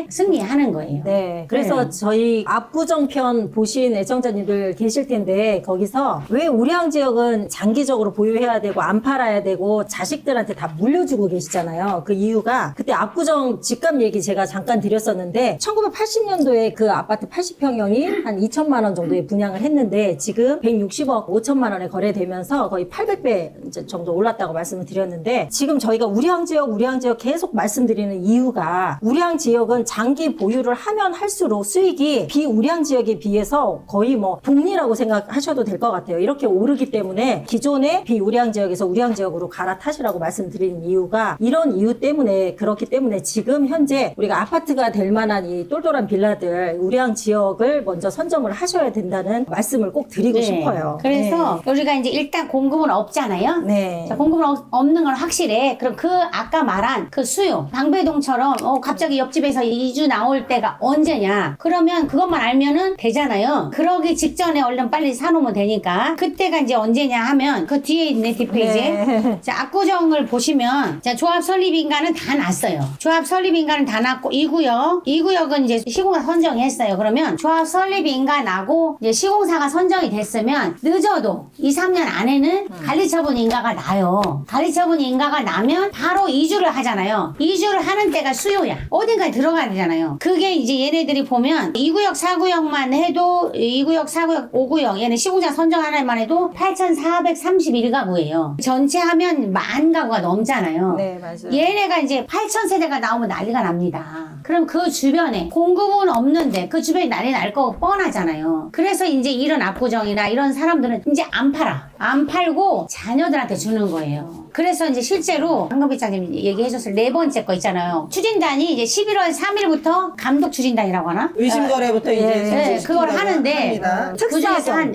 승리하는 거예요. 네. 그래서 저희 압구정편 보신 애청자님들 계실 텐데 거기서 왜 우량 지역은 장기적으로 보유해야 되고 안 팔아야 되고 자식들한테 다 물려주고 계시잖아요. 그 이유가 그때 압구정 집값 얘기 제가 잠깐 드렸었는데 1980년도에 그 아파트 80평형이 한 2천만 원 정도에 분양을 했는데 지금 160억 5천만 원에 거래되면서 거의 800배 이제 정도 올랐다고 말씀을 드렸는데 지금 저희가 우량 지역 계속 말씀드리는 이유가 우량 지역은 장기 보유를 하면 할수록 수익이 비우량 지역에 비해서 거의 뭐 복리라고 생각하셔도 될 것 같아요. 이렇게 오르기 때문에 기존의 비우량 지역에서 우량 지역으로 갈아타시라고 말씀드리는 이유가 이런 이유 때문에 그렇기 때문에 지금 현재 우리가 아파트가 될 만한 이 똘똘한 빌라들 우량 지역을 먼저 선점을 하셔야 된다는 말씀을 꼭 드리고 싶어요. 그래서 우리가 이제 일단 공급은 없잖아요. 네. 자, 공급은 없는 건 확실해. 그럼 그 아까 말한 그 수요, 방배동처럼 갑자기 옆집에서 이주 나올 때가 언제냐? 그러면 그것만 알면은 되잖아요. 그러기 직전에 얼른 빨리 사놓으면 되니까 그때가 이제 언제냐 하면 그 뒤에 있네 뒷페이지에. 네. 자, 압구정을 보시면 자, 조합 설립 인가는 다 났어요. 조합 설립 인가는 다 났고 이 구역은 이제 시공사 선정했어요. 그러면 조합 설립 인가 나고 이제 시공사가 선정이 됐으면 늦어도 2, 3년 안에는 관리처분 인가가 나요. 관리처분 인가가 나면 바로 이주를 하잖아요. 이주를 하는 때가 수요야. 어딘가에 들어가야 되잖아요. 그게 이제 얘네들이 보면 2구역, 4구역만 해도 2구역, 4구역, 5구역 얘네 시공사 선정 하나만 해도 8,431가구예요. 전체 하면 10,000가구가 넘잖아요. 네, 맞아요. 얘네가 이제 8,000세대가 나오면 난리가 납니다. 그럼 그 주변에 공급은 없는데 그 주변에 난리 날 거 뻔하잖아요. 그래서 이제 이런 압구정이나 이런 사람들은 이제 안 팔아. 안 팔고 자녀들한테 주는 거예요. 그래서 이제 실제로 황금비장님 얘기해줬을 네 번째 거 있잖아요. 추진단이 이제 11월 3일부터 감독 추진단이라고 하나? 의심거래부터 이제 네, 그걸 실시킨다고 하는데 합니다.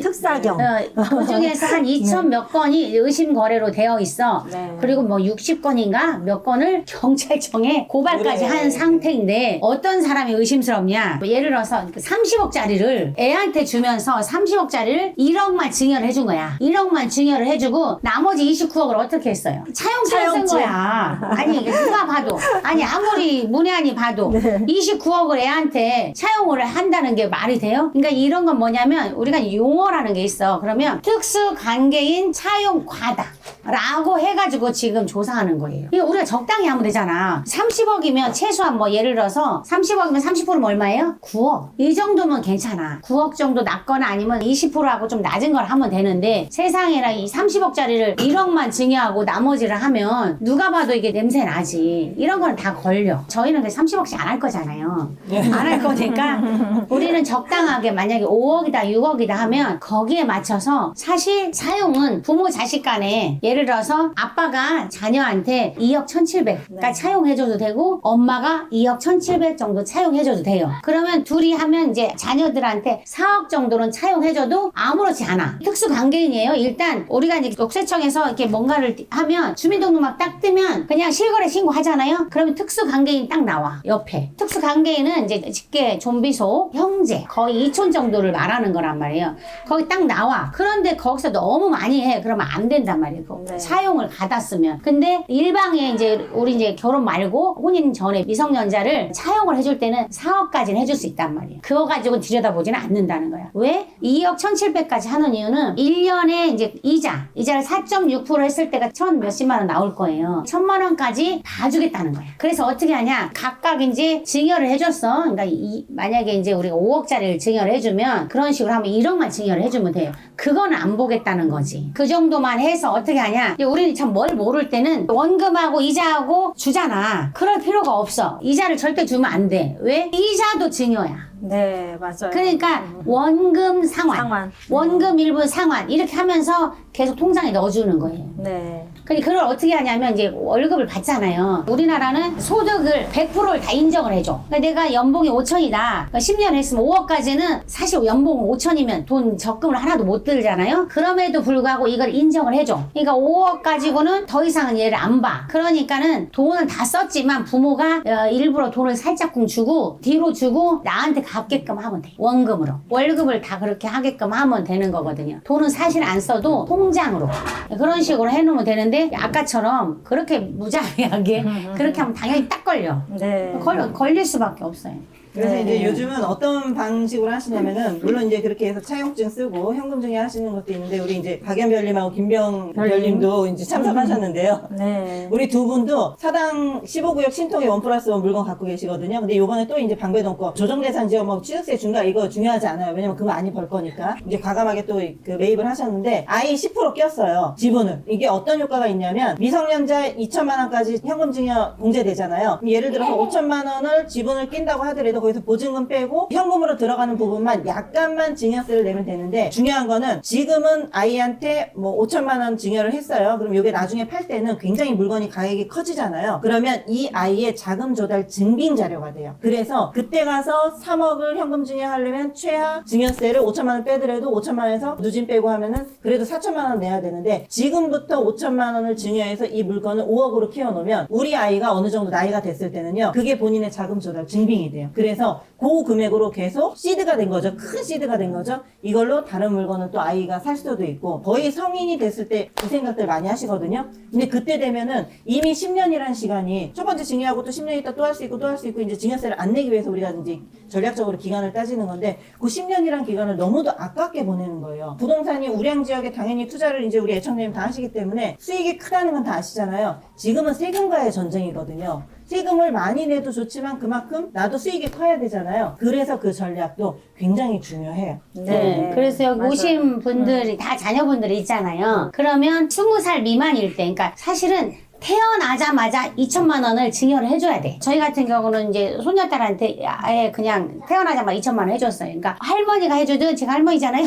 특사경. 그 중에서 한 2,000 몇 건이 의심 거래로 되어 있어. 네. 그리고 뭐 60건인가 몇 건을 경찰청에 고발까지 그래. 한 상태인데 어떤 사람이 의심스럽냐? 뭐 예를 들어서 30억짜리를 애한테 주면서 30억짜리를 1억만 증여를 해준 거야. 1억만 증여를 해주고 나머지 29억을 어떻게 했어요? 차용증을 쓴 거야. 아니 이게 누가 봐도 아니 아무리 문외한이 봐도 29억을 애한테 차용을 한다는 게 말이 돼요? 그러니까 이런 건 뭐냐면 우리가 용어라는 게 있어. 그러면 특수관계인 차용 과다 라고 해가지고 지금 조사하는 거예요. 이거 우리가 적당히 하면 되잖아. 30억이면 최소한 뭐 예를 들어서 30억이면 30%면 얼마예요? 9억. 이 정도면 괜찮아. 9억 정도 낮거나 아니면 20%하고 좀 낮은 걸 하면 되는데 세상에나 이 30억짜리를 1억만 증여하고 나머지를 하면 누가 봐도 이게 냄새 나지. 이런 거는 다 걸려. 저희는 그 30억씩 안 할 거잖아요. 안 할 거니까 우리는 적당하게 만약에 5억이다 6억이다 하면 거기에 맞춰서 사실 사용은 부모 자식 간에 예를 들어서 아빠가 자녀한테 2억 1,700까지 차용해줘도 되고 엄마가 2억 1,700 정도 차용해줘도 돼요. 그러면 둘이 하면 이제 자녀들한테 4억 정도는 차용해줘도 아무렇지 않아. 특수관계인이에요. 일단 우리가 이제 녹세청에서 이렇게 뭔가를 하면 주민등록막 딱 뜨면 그냥 실거래 신고하잖아요. 그러면 특수관계인 딱 나와 옆에. 특수관계인은 이제 직계 좀비소 형제 거의 2촌 정도를 말하는 거란 말이에요. 거기 딱 나와. 그런데 거기서 너무 많이 해. 그러면 안 된단 말이에요. 네. 차용을 받았으면. 근데 일방에 이제 우리 이제 결혼 말고 혼인 전에 미성년자를 차용을 해줄 때는 4억까지는 해줄 수 있단 말이에요. 그거 가지고 들여다보지는 않는다는 거야. 왜? 2억 1,700까지 하는 이유는 1년에 이제 이자를 4.6% 했을 때가 1,000 몇십만 원 나올 거예요. 1,000만 원까지 다 주겠다는 거야. 그래서 어떻게 하냐? 각각 이제 증여를 해줬어. 그러니까 만약에 이제 우리가 5억짜리를 증여를 해주면 그런 식으로 하면 1억만 증여를 해주면 돼요. 그거는 안 보겠다는 거지. 그 정도만 해서 어떻게 하냐? 이제 우리는 참 뭘 모를 때는 원금하고 이자하고 주잖아. 그럴 필요가 없어. 이자를 절대 주면 안 돼. 왜? 이자도 증여야. 네, 맞아요. 그러니까 원금 상환. 원금 일부 상환 이렇게 하면서 계속 통장에 넣어주는 거예요. 네. 그러니까 그걸 어떻게 하냐면 이제 월급을 받잖아요. 우리나라는 소득을 100%를 다 인정을 해줘. 그러니까 내가 연봉이 5천이다. 그러니까 10년 했으면 5억까지는 사실 연봉 5천이면 돈 적금을 하나도 못 들잖아요. 그럼에도 불구하고 이걸 인정을 해줘. 그러니까 5억 가지고는 더 이상은 얘를 안 봐. 그러니까는 돈을 다 썼지만 부모가 일부러 돈을 살짝쿵 주고 뒤로 주고 나한테 갚게끔 하면 돼. 원금으로. 월급을 다 그렇게 하게끔 하면 되는 거거든요. 돈은 사실 안 써도 통장으로. 그런 식으로 해놓으면 되는데 아까처럼 그렇게 무자비하게 그렇게 하면 당연히 딱 걸려. 네. 걸릴 수밖에 없어요. 그래서 네. 이제 요즘은 어떤 방식으로 하시냐면은 물론 이제 그렇게 해서 차용증 쓰고 현금 증여 하시는 것도 있는데 우리 이제 박연별님하고 김병별님도 이제 참석하셨는데요. 네. 우리 두 분도 사당 15구역 신통에 1+1 물건 갖고 계시거든요. 근데 요번에 또 이제 방배동거 조정대산 지역 뭐 취득세 중과 이거 중요하지 않아요. 왜냐면 그거 많이 벌 거니까. 이제 과감하게 또 그 매입을 하셨는데 아이 10% 꼈어요. 지분을. 이게 어떤 효과가 있냐면 미성년자 2천만 원까지 현금 증여 공제되잖아요. 예를 들어서 5천만 원을 지분을 낀다고 하더라도 거기서 보증금 빼고 현금으로 들어가는 부분만 약간만 증여세를 내면 되는데 중요한 거는 지금은 아이한테 뭐 5천만 원 증여를 했어요. 그럼 이게 나중에 팔 때는 굉장히 물건이 가격이 커지잖아요. 그러면 이 아이의 자금 조달 증빙 자료가 돼요. 그래서 그때 가서 3억을 현금 증여하려면 최하 증여세를 5천만 원 빼더라도 5천만 원에서 누진 빼고 하면은 그래도 4천만 원 내야 되는데 지금부터 5천만 원을 증여해서 이 물건을 5억으로 키워놓으면 우리 아이가 어느 정도 나이가 됐을 때는요. 그게 본인의 자금 조달 증빙이 돼요. 그래서 그 금액으로 계속 시드가 된 거죠. 큰 시드가 된 거죠. 이걸로 다른 물건을 또 아이가 살 수도 있고 거의 성인이 됐을 때 그 생각들 많이 하시거든요. 근데 그때 되면은 이미 10년이라는 시간이 첫 번째 증여하고 또 10년 있다 또 할 수 있고 또 할 수 있고 이제 증여세를 안 내기 위해서 우리가 이제 전략적으로 기간을 따지는 건데 그 10년이라는 기간을 너무도 아깝게 보내는 거예요. 부동산이 우량 지역에 당연히 투자를 이제 우리 애청자님 다 하시기 때문에 수익이 크다는 건 다 아시잖아요. 지금은 세금과의 전쟁이거든요. 세금을 많이 내도 좋지만 그만큼 나도 수익이 커야 되잖아요. 그래서 그 전략도 굉장히 중요해요. 네. 그래서 여기 맞아요. 오신 분들이 다 자녀분들이 있잖아요. 그러면 20살 미만일 때, 그러니까 사실은 태어나자마자 2천만 원을 증여를 해줘야 돼. 저희 같은 경우는 이제 손녀딸한테 아예 그냥 태어나자마자 2천만 원 해줬어요. 그러니까 할머니가 해주든, 제가 할머니잖아요.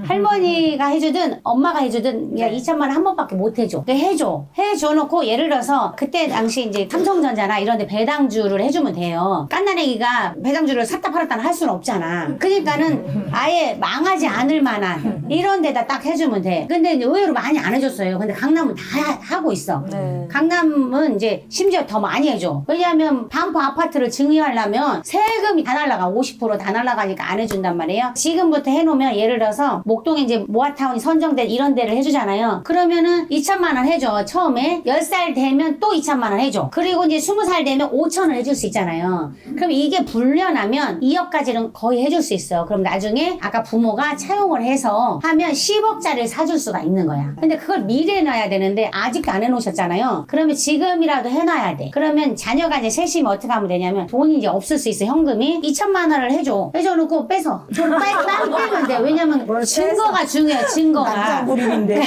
할머니가 해주든, 엄마가 해주든, 그냥 2천만 원 한 번밖에 못 해줘. 근데 해줘놓고 예를 들어서 그때 당시 이제 삼성전자나 이런 데 배당주를 해주면 돼요. 깐난애기가 배당주를 샀다 팔았다 할 수는 없잖아. 그러니까는 아예 망하지 않을 만한 이런 데다 딱 해주면 돼. 근데 이제 의외로 많이 안 해줬어요. 근데 강남은 다 하고 있어. 네. 강남은 이제 심지어 더 많이 해줘. 왜냐하면 반포 아파트를 증여하려면 세금이 다 날라가. 50% 다 날라가니까 안 해준단 말이에요. 지금부터 해놓으면 예를 들어서 목동에 이제 모아타운이 선정된 이런 데를 해주잖아요. 그러면은 2천만 원 해줘. 처음에 10살 되면 또 2천만 원 해줘. 그리고 이제 20살 되면 5천을 해줄 수 있잖아요. 그럼 이게 불려나면 2억까지는 거의 해줄 수 있어. 그럼 나중에 아까 부모가 차용을 해서 하면 10억짜리를 사줄 수가 있는 거야. 근데 그걸 미리 해놔야 되는데 아직도 안 해놓으셨잖아요. 그러면 지금이라도 해놔야 돼. 그러면 자녀가 이제 셋이면 어떻게 하면 되냐면 돈이 이제 없을 수 있어. 현금이 2천만 원을 해줘놓고 빼서 돈 빨리 빼면 돼. 왜냐면 증거가 중요해. 증거가 난장불임인데.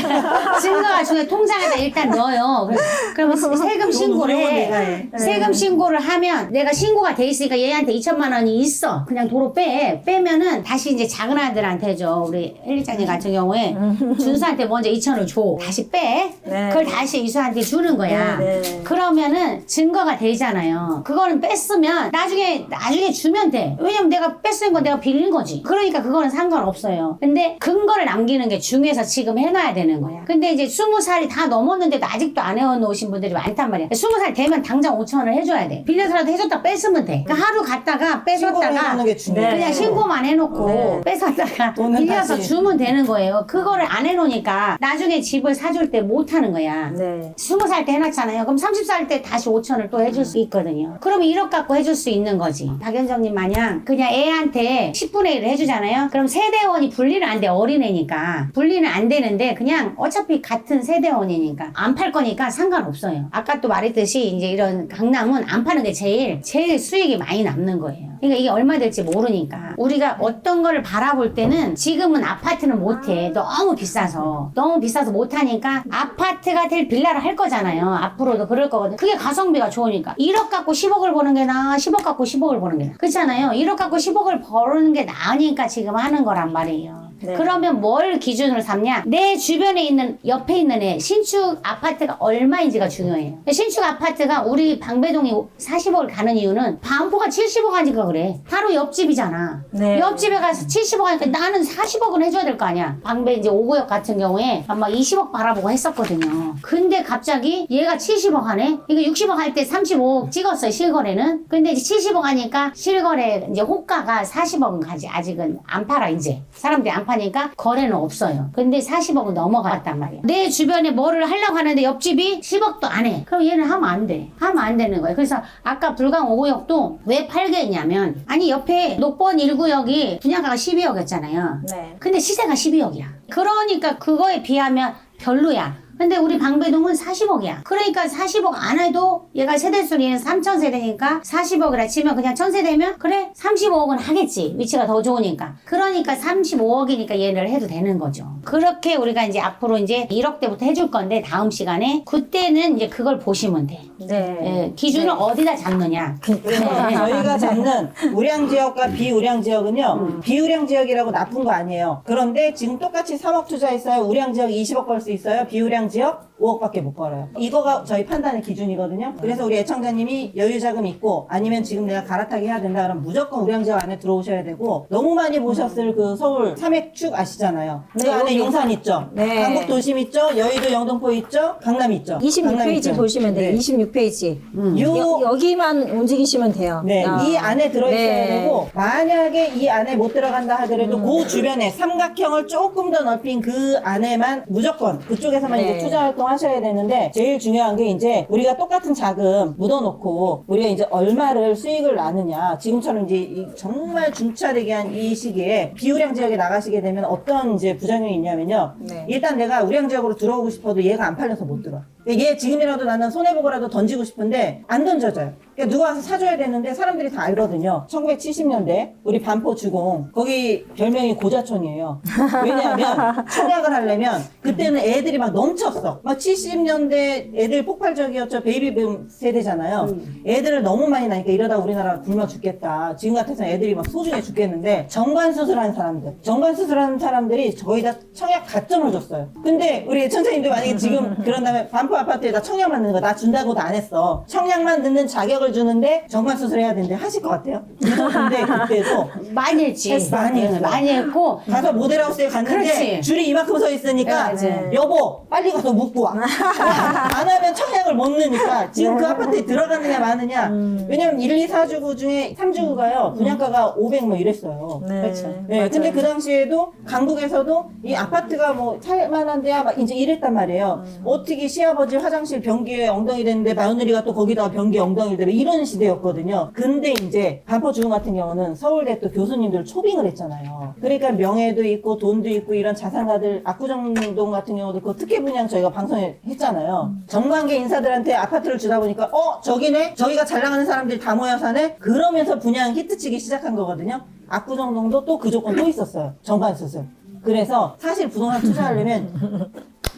증거가 중요해. 통장에다 일단 넣어요. 그러면 세금 신고를 내가 해. 해. 세금 신고를 하면 내가 신고가 돼 있으니까 얘한테 2천만 원이 있어. 그냥 도로 빼면은 다시 이제 작은 아들한테 줘. 우리 헬리장님 같은 경우에 준수한테 먼저 2천을 줘. 다시 빼. 네. 그걸 다시 이수한테 주는 거야. 네, 네. 그러면은 증거가 되잖아요. 그거는 뺐으면 나중에 주면 돼. 왜냐면 내가 뺐으니까 내가 빌린 거지. 그러니까 그거는 상관없어요. 근데 근거를 남기는 게 중요해서 지금 해놔야 되는 거야. 근데 이제 20살이 다 넘었는데도 아직도 안 해놓으신 분들이 많단 말이야. 20살 되면 당장 5천을 해줘야 돼. 빌려서라도 해줬다 뺐으면 돼. 그러니까 하루 갔다가 신고를 뺏었다가 해놓는 게 중요해요. 그냥 신고만 해놓고 네. 뺏었다가 돈은 빌려서 다시. 주면 되는 거예요. 그거를 안 해놓으니까 나중에 집을 사줄 때 못 하는 거야. 네. 20살 때 해놨잖아요. 그럼 30살 때 다시 5천을 또 해줄 수 있거든요. 그러면 1억 갖고 해줄 수 있는 거지. 박연정님 마냥 그냥 애한테 10분의 1을 해주잖아요. 그럼 세대원이 분리는 안 돼. 어린애니까. 분리는 안 되는데 그냥 어차피 같은 세대원이니까 안 팔 거니까 상관없어요. 아까 또 말했듯이 이제 이런 강남은 안 파는 게 제일 수익이 많이 남는 거예요. 그러니까 이게 얼마 될지 모르니까 우리가 어떤 거를 바라볼 때는 지금은 아파트는 못해. 너무 비싸서 못하니까 아파트가 될 빌라를 할 거잖아요. 앞으로도 그럴 거거든요. 그게 가성비가 좋으니까 1억 갖고 10억을 버는 게 나아, 10억 갖고 10억을 버는 게 나아. 그렇잖아요. 1억 갖고 10억을 버는 게 나으니까 지금 하는 거란 말이에요. 네. 그러면 뭘 기준으로 삼냐? 내 주변에 있는 옆에 있는 애 신축 아파트가 얼마인지가 중요해요. 신축 아파트가 우리 방배동이 40억을 가는 이유는 반포가 70억 하니까 그래. 바로 옆집이잖아. 네. 옆집에 가서 70억 하니까 나는 40억은 해줘야 될 거 아니야. 방배 이제 5구역 같은 경우에 아마 20억 바라보고 했었거든요. 근데 갑자기 얘가 70억 하네? 이거 60억 할 때 35억 찍었어요, 실거래는. 근데 이제 70억 하니까 실거래 이제 호가가 40억은 가지. 아직은 안 팔아, 이제. 사람들이 안 파니까 거래는 없어요. 근데 40억은 넘어갔단 말이야. 내 주변에 뭐를 하려고 하는데 옆집이 10억도 안 해. 그럼 얘는 하면 안 돼. 하면 안 되는 거예요. 그래서 아까 불강 5구역도 왜 팔겠냐면, 아니, 옆에 녹번 1구역이 분양가가 12억이었잖아요. 네. 근데 시세가 12억이야. 그러니까 그거에 비하면 별로야. 근데 우리 방배동은 40억이야. 그러니까 40억 안 해도 얘가 세대수리는 3000세대니까 40억이라 치면 그냥 1000세대면 그래 35억은 하겠지. 위치가 더 좋으니까. 그러니까 35억이니까 얘를 해도 되는 거죠. 그렇게 우리가 이제 앞으로 이제 1억대부터 해줄 건데 다음 시간에 그때는 이제 그걸 보시면 돼. 네. 예, 기준을 어디다 잡느냐. 그래서 네. 저희가 잡는 우량 지역과 비우량 지역은요, 비우량 지역이라고 나쁜 거 아니에요. 그런데 지금 똑같이 3억 투자했어요. 우량 지역 20억 벌 수 있어요. 비우량 지역 5억밖에 못 벌어요. 이거가 저희 판단의 기준이거든요. 그래서 우리 애청자님이 여유 자금 있고 아니면 지금 내가 갈아타기 해야 된다 그러면 무조건 우량 지역 안에 들어오셔야 되고, 너무 많이 보셨을 그 서울 삼액축 아시잖아요. 그 네, 안에 여기. 용산 있죠. 네. 강북 도심 있죠. 여의도 영등포 있죠. 강남 있죠. 26페이지 보시면 돼요. 네. 26페이지. 요 여기만 움직이시면 돼요. 네, 아. 이 안에 들어있어야 네. 되고, 만약에 이 안에 못 들어간다 하더라도 그 주변에 삼각형을 조금 더 넓힌 그 안에만 무조건 그쪽에서만 네. 이제 투자 활동 하셔야 되는데, 제일 중요한 게 이제 우리가 똑같은 자금 묻어놓고 우리가 이제 얼마를 수익을 나느냐. 지금처럼 이제 이 정말 중차대기 한 이 시기에 비우량 지역에 나가시게 되면 어떤 이제 부작용이 있냐면요. 네. 일단 내가 우량 지역으로 들어오고 싶어도 얘가 안 팔려서 못 들어. 얘 지금이라도 나는 손해보고라도 던지고 싶은데 안 던져져요. 그러니까 누가 와서 사줘야 되는데 사람들이 다 알거든요. 1970년대 우리 반포 주공 거기 별명이 고자촌이에요. 왜냐하면 청약을 하려면 그때는 애들이 막 넘쳤어. 막 70년대 애들 폭발적이었죠. 베이비붐 세대잖아요. 애들을 너무 많이 나니까 이러다 우리나라 굶어 죽겠다. 지금 같아서는 애들이 막 소중해 죽겠는데, 정관 수술하는 사람들, 정관 수술하는 사람들이 거의 다 청약 가점을 줬어요. 근데 우리 애청자님들 만약에 지금 그런 다음에 반포 아파트에다 청약만 넣는 거 나 준다고도 안 했어. 청약만 넣는 자격을 주는데 정관 수술해야 되는데 하실 것 같아요? 근데 그때도 많이 했지. 했어, 많이 했어. 많이 했고. 가서 모델하우스에 갔는데 그렇지. 줄이 이만큼 서 있으니까 네, 여보 빨리 가서 묻고 와. 안 하면 청약을 못 넣으니까 지금 그 아파트에 들어가느냐 마느냐. 왜냐면 1, 2, 4주구 중에 3주구가요 분양가가 500 뭐 이랬어요. 네. 그렇죠. 네, 근데 그 당시에도 강북에서도 이 아파트가 뭐 살만한데야 막 이제 이랬단 말이에요. 어떻게 시아버지 화장실 변기에 엉덩이 됐는데 마누리가 또 거기다가 변기에 엉덩이를 대고 이런 시대였거든요. 근데 이제 반포 주공 같은 경우는 서울대 또 교수님들 초빙을 했잖아요. 그러니까 명예도 있고 돈도 있고 이런 자산가들, 압구정동 같은 경우도 그 특혜 분양 저희가 방송에 했잖아요. 정관계 인사들한테 아파트를 주다 보니까 저기네? 저희가 잘 나가는 사람들이 다 모여 사네? 그러면서 분양 히트치기 시작한 거거든요. 압구정동도 또 그 조건 또 있었어요. 정관 수술. 그래서 사실 부동산 투자하려면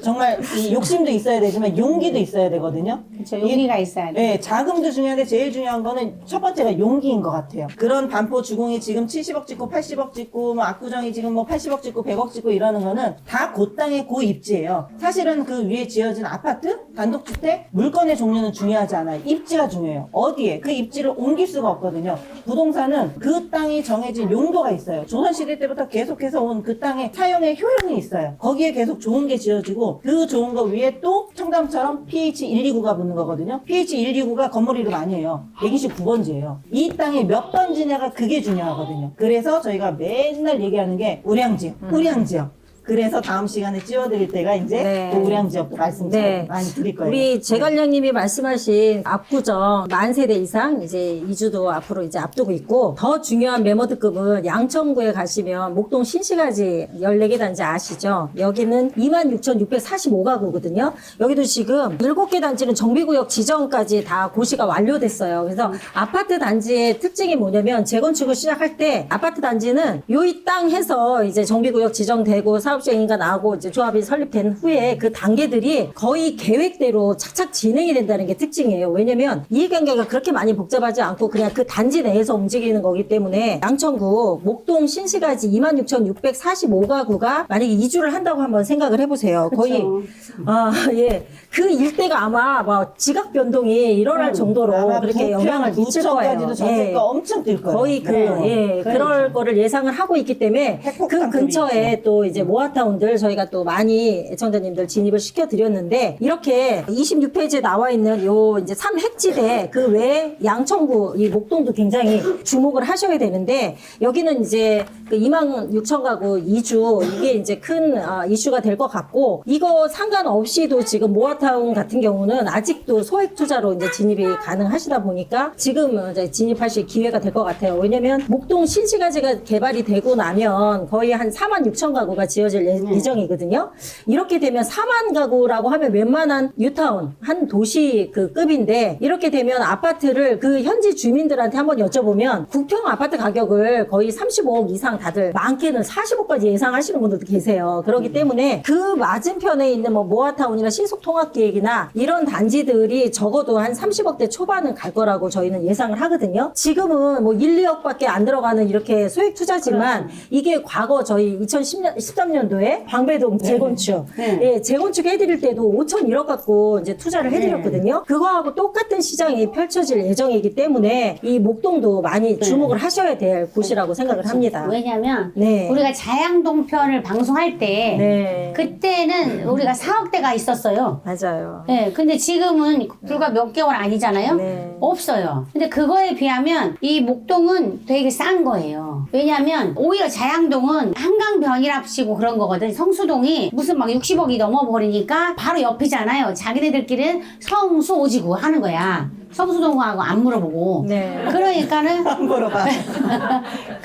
정말 이 욕심도 있어야 되지만 용기도 있어야 되거든요. 그렇죠. 용기가 있어야 돼. 네, 자금도 중요한데 제일 중요한 거는 첫 번째가 용기인 것 같아요. 그런 반포 주공이 지금 70억 찍고 80억 찍고 뭐 압구정이 지금 뭐 80억 찍고 100억 찍고 이러는 거는 다 그 땅의 그 입지예요. 사실은 그 위에 지어진 아파트, 단독주택, 물건의 종류는 중요하지 않아요. 입지가 중요해요. 어디에? 그 입지를 옮길 수가 없거든요. 부동산은 그 땅이 정해진 용도가 있어요. 조선시대 때부터 계속해서 온 그 땅의 사용의 효용이 있어요. 거기에 계속 좋은 게 지어지고 그 좋은 거 위에 또 청담처럼 PH 129가 붙는 거거든요. PH 129가 건물 이름 아니에요. 129번지예요. 이 땅에 몇 번지냐가 그게 중요하거든요. 그래서 저희가 맨날 얘기하는 게 우량지역, 우량지역. 그래서 다음 시간에 찌워드릴 때가 이제 네. 그 우량지역도 말씀 네. 많이 드릴 거예요. 우리 제갈량님이 말씀하신 압구정 만 세대 이상 이제 이주도 앞으로 이제 앞두고 있고, 더 중요한 매모드급은 양천구에 가시면 목동 신시가지 14개 단지 아시죠? 여기는 26,645가구거든요. 여기도 지금 7개 단지는 정비구역 지정까지 다 고시가 완료됐어요. 그래서 아파트 단지의 특징이 뭐냐면, 재건축을 시작할 때 아파트 단지는 요 이 땅 해서 이제 정비구역 지정되고 사업자 인가 나오고 이제 조합이 설립된 후에 그 단계들이 거의 계획대로 착착 진행이 된다는 게 특징이에요. 왜냐면 이해관계가 그렇게 많이 복잡하지 않고 그냥 그 단지 내에서 움직이는 거기 때문에 양천구 목동 신시가지 26,645가구가 만약에 이주를 한다고 한번 생각을 해보세요. 거의 예, 그 일대가 아마 막 지각 변동이 일어날 정도로 아마 그렇게 영향을 미칠 거예요. 부천까지도 저택가 엄청 뛸 거예요. 거의 그럴 거를 예상을 하고 있기 때문에 그 핵폭탄급이 근처에 또 이제 모아타운들 저희가 또 많이 애청자님들 진입을 시켜드렸는데 이렇게 26페이지에 나와 있는 요 이제 3핵지대 그 외에 양천구 이 목동도 굉장히 주목을 하셔야 되는데 여기는 이제 그 26,000가구 이주 이게 이제 큰 이슈가 될 것 같고 이거 상관없이도 지금 모아타운 같은 경우는 아직도 소액 투자로 이제 진입이 가능하시다 보니까 지금 이제 진입하실 기회가 될 것 같아요. 왜냐면 목동 신시가지가 개발이 되고 나면 거의 한 46,000가구가 지어질 예정이거든요. 이렇게 되면 4만 가구라고 하면 웬만한 뉴타운 한 도시 그 급인데 이렇게 되면 아파트를 그 현지 주민들한테 한번 여쭤보면 국평 아파트 가격을 거의 35억 이상 다들 많게는 40억까지 예상하시는 분들도 계세요. 그렇기 때문에 그 맞은편에 있는 뭐 모아타운이나 신속통합계획이나 이런 단지들이 적어도 한 30억대 초반은 갈 거라고 저희는 예상을 하거든요. 지금은 뭐 1, 2억밖에 안 들어가는 이렇게 소액 투자지만 이게 과거 저희 2013년도에 방배동 재건축 예, 재건축 해드릴 때도 5,001억 갖고 이제 투자를 해드렸거든요. 그거하고 똑같은 시장이 펼쳐질 예정이기 때문에 이 목동도 많이 주목을 하셔야 될 곳이라고 생각을 합니다. 왜냐면 네. 우리가 자양동 편을 방송할 때 네. 그때는 우리가 4억대가 있었어요. 맞아요. 네, 근데 지금은 불과 몇 개월 아니잖아요? 네. 없어요. 근데 그거에 비하면 이 목동은 되게 싼 거예요. 왜냐면 오히려 자양동은 한강변이랍시고 그런 거거든. 성수동이 무슨 막 60억이 넘어버리니까 바로 옆이잖아요. 자기네들끼리는 성수 오지구 하는 거야. 성수동하고 안 물어보고. 네. 그러니까는 안 물어봐.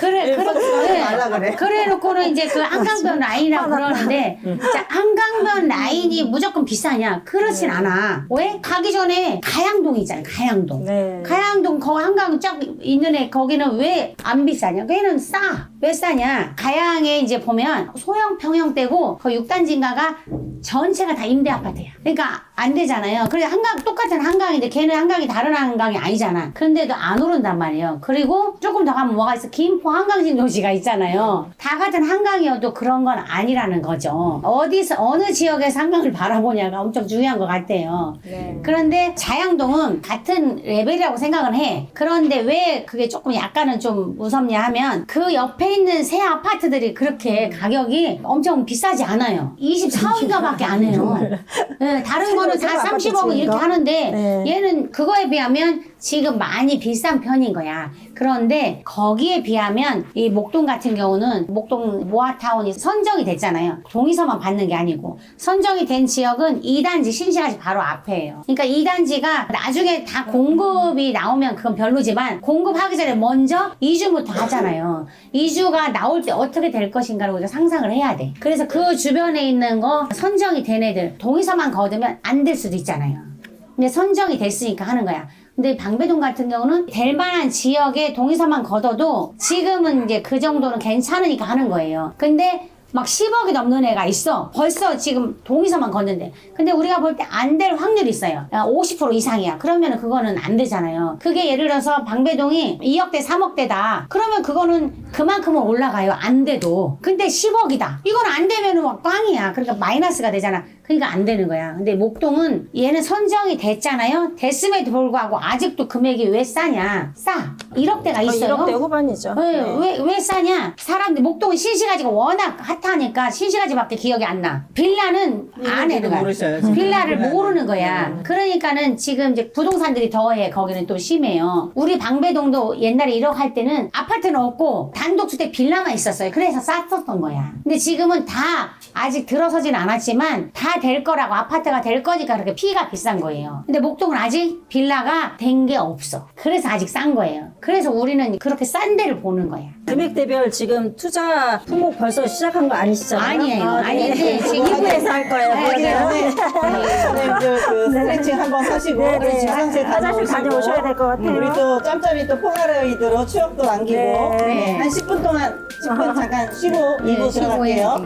말라 그래. 그래 놓고는 이제 그 한강변 라인이라고 그러는데 자, 한강변 라인이 무조건 비싸냐? 그렇진 않아. 왜? 가기 전에 가양동이 있잖아요. 가양동. 네. 가양동 거 한강 쫙 있는 애 거기는 왜 안 비싸냐? 걔는 싸. 왜 싸냐? 가양에 이제 보면 소형 평형대고 그 6단지인가가 전체가 다 임대 아파트야. 그러니까 안 되잖아요. 그래 한강 똑같은 한강인데 걔는 한강이 다른 한강이 아니잖아. 그런데도 안 오른단 말이에요. 그리고 조금 더 가면 뭐가 있어? 김포 한강신도시가 있잖아요. 다 같은 한강이어도 그런 건 아니라는 거죠. 어디서 어느 지역에서 한강을 바라보냐가 엄청 중요한 것 같아요. 네. 그런데 자양동은 같은 레벨이라고 생각을 해. 그런데 왜 그게 조금 약간은 좀 무섭냐 하면 그 옆에 있는 새 아파트들이 그렇게 가격이 엄청 비싸지 않아요. 24억인가밖에 안 해요. 네, 다른 거는 다 30억 이렇게 하는데 네. 얘는 그거에 비하면 지금 많이 비싼 편인 거야. 그런데 거기에 비하면 이 목동 같은 경우는 목동 모아타운이 선정이 됐잖아요. 동의서만 받는 게 아니고 선정이 된 지역은 2단지 신시가지 바로 앞에예요. 그러니까 2단지가 나중에 다 공급이 나오면 그건 별로지만 공급하기 전에 먼저 이주부터 하잖아요. 이주가 나올 때 어떻게 될 것인가를 우리가 상상을 해야 돼. 그래서 그 주변에 있는 거 선정이 된 애들 동의서만 거두면 안 될 수도 있잖아요. 근데 선정이 됐으니까 하는 거야. 근데 방배동 같은 경우는 될 만한 지역에 동의서만 걷어도 지금은 이제 그 정도는 괜찮으니까 하는 거예요. 근데 막 10억이 넘는 애가 있어. 벌써 지금 동의서만 걷는데. 근데 우리가 볼 때 안 될 확률이 있어요. 50% 이상이야. 그러면 그거는 안 되잖아요. 그게 예를 들어서 방배동이 2억대, 3억대다. 그러면 그거는 그만큼은 올라가요. 안 돼도. 근데 10억이다. 이건 안 되면 막 꽝이야. 그러니까 마이너스가 되잖아. 그러니까 안 되는 거야. 근데 목동은 얘는 선정이 됐잖아요. 됐음에도 불구하고 아직도 금액이 왜 싸냐? 싸. 1억대가 있어요. 1억대 후반이죠. 왜 싸냐? 사람들 목동은 신시가지가 워낙 핫하니까 신시가지밖에 기억이 안 나. 빌라는 안 해는 거야. 모르셔요. 빌라를 모르는 거야. 그러니까는 지금 이제 부동산들이 더해. 거기는 또 심해요. 우리 방배동도 옛날에 1억 할 때는 아파트는 없고 단독주택 빌라만 있었어요. 그래서 쌌었던 거야. 근데 지금은 다 아직 들어서진 않았지만 다 될 거라고 아파트가 될 거니까 그렇게 피가 비싼 거예요. 근데 목동은 아직 빌라가 된 게 없어. 그래서 아직 싼 거예요. 그래서 우리는 그렇게 싼 데를 보는 거야. 금액대별 지금 투자 품목 벌써 시작한 거 아니시잖아요? 아니에요. 아닌데 지금 2부에서 할 거예요. 네, 그러면. 그 스트레칭 한번 하시고 네. 화장실 화장실 다녀오셔야 될 것 같아요. 우리 또 짬짬이 또 폴라로이드로 추억도 남기고 네. 한 10분 동안 10분 잠깐 쉬고 2부 쉬고 들어갈게요.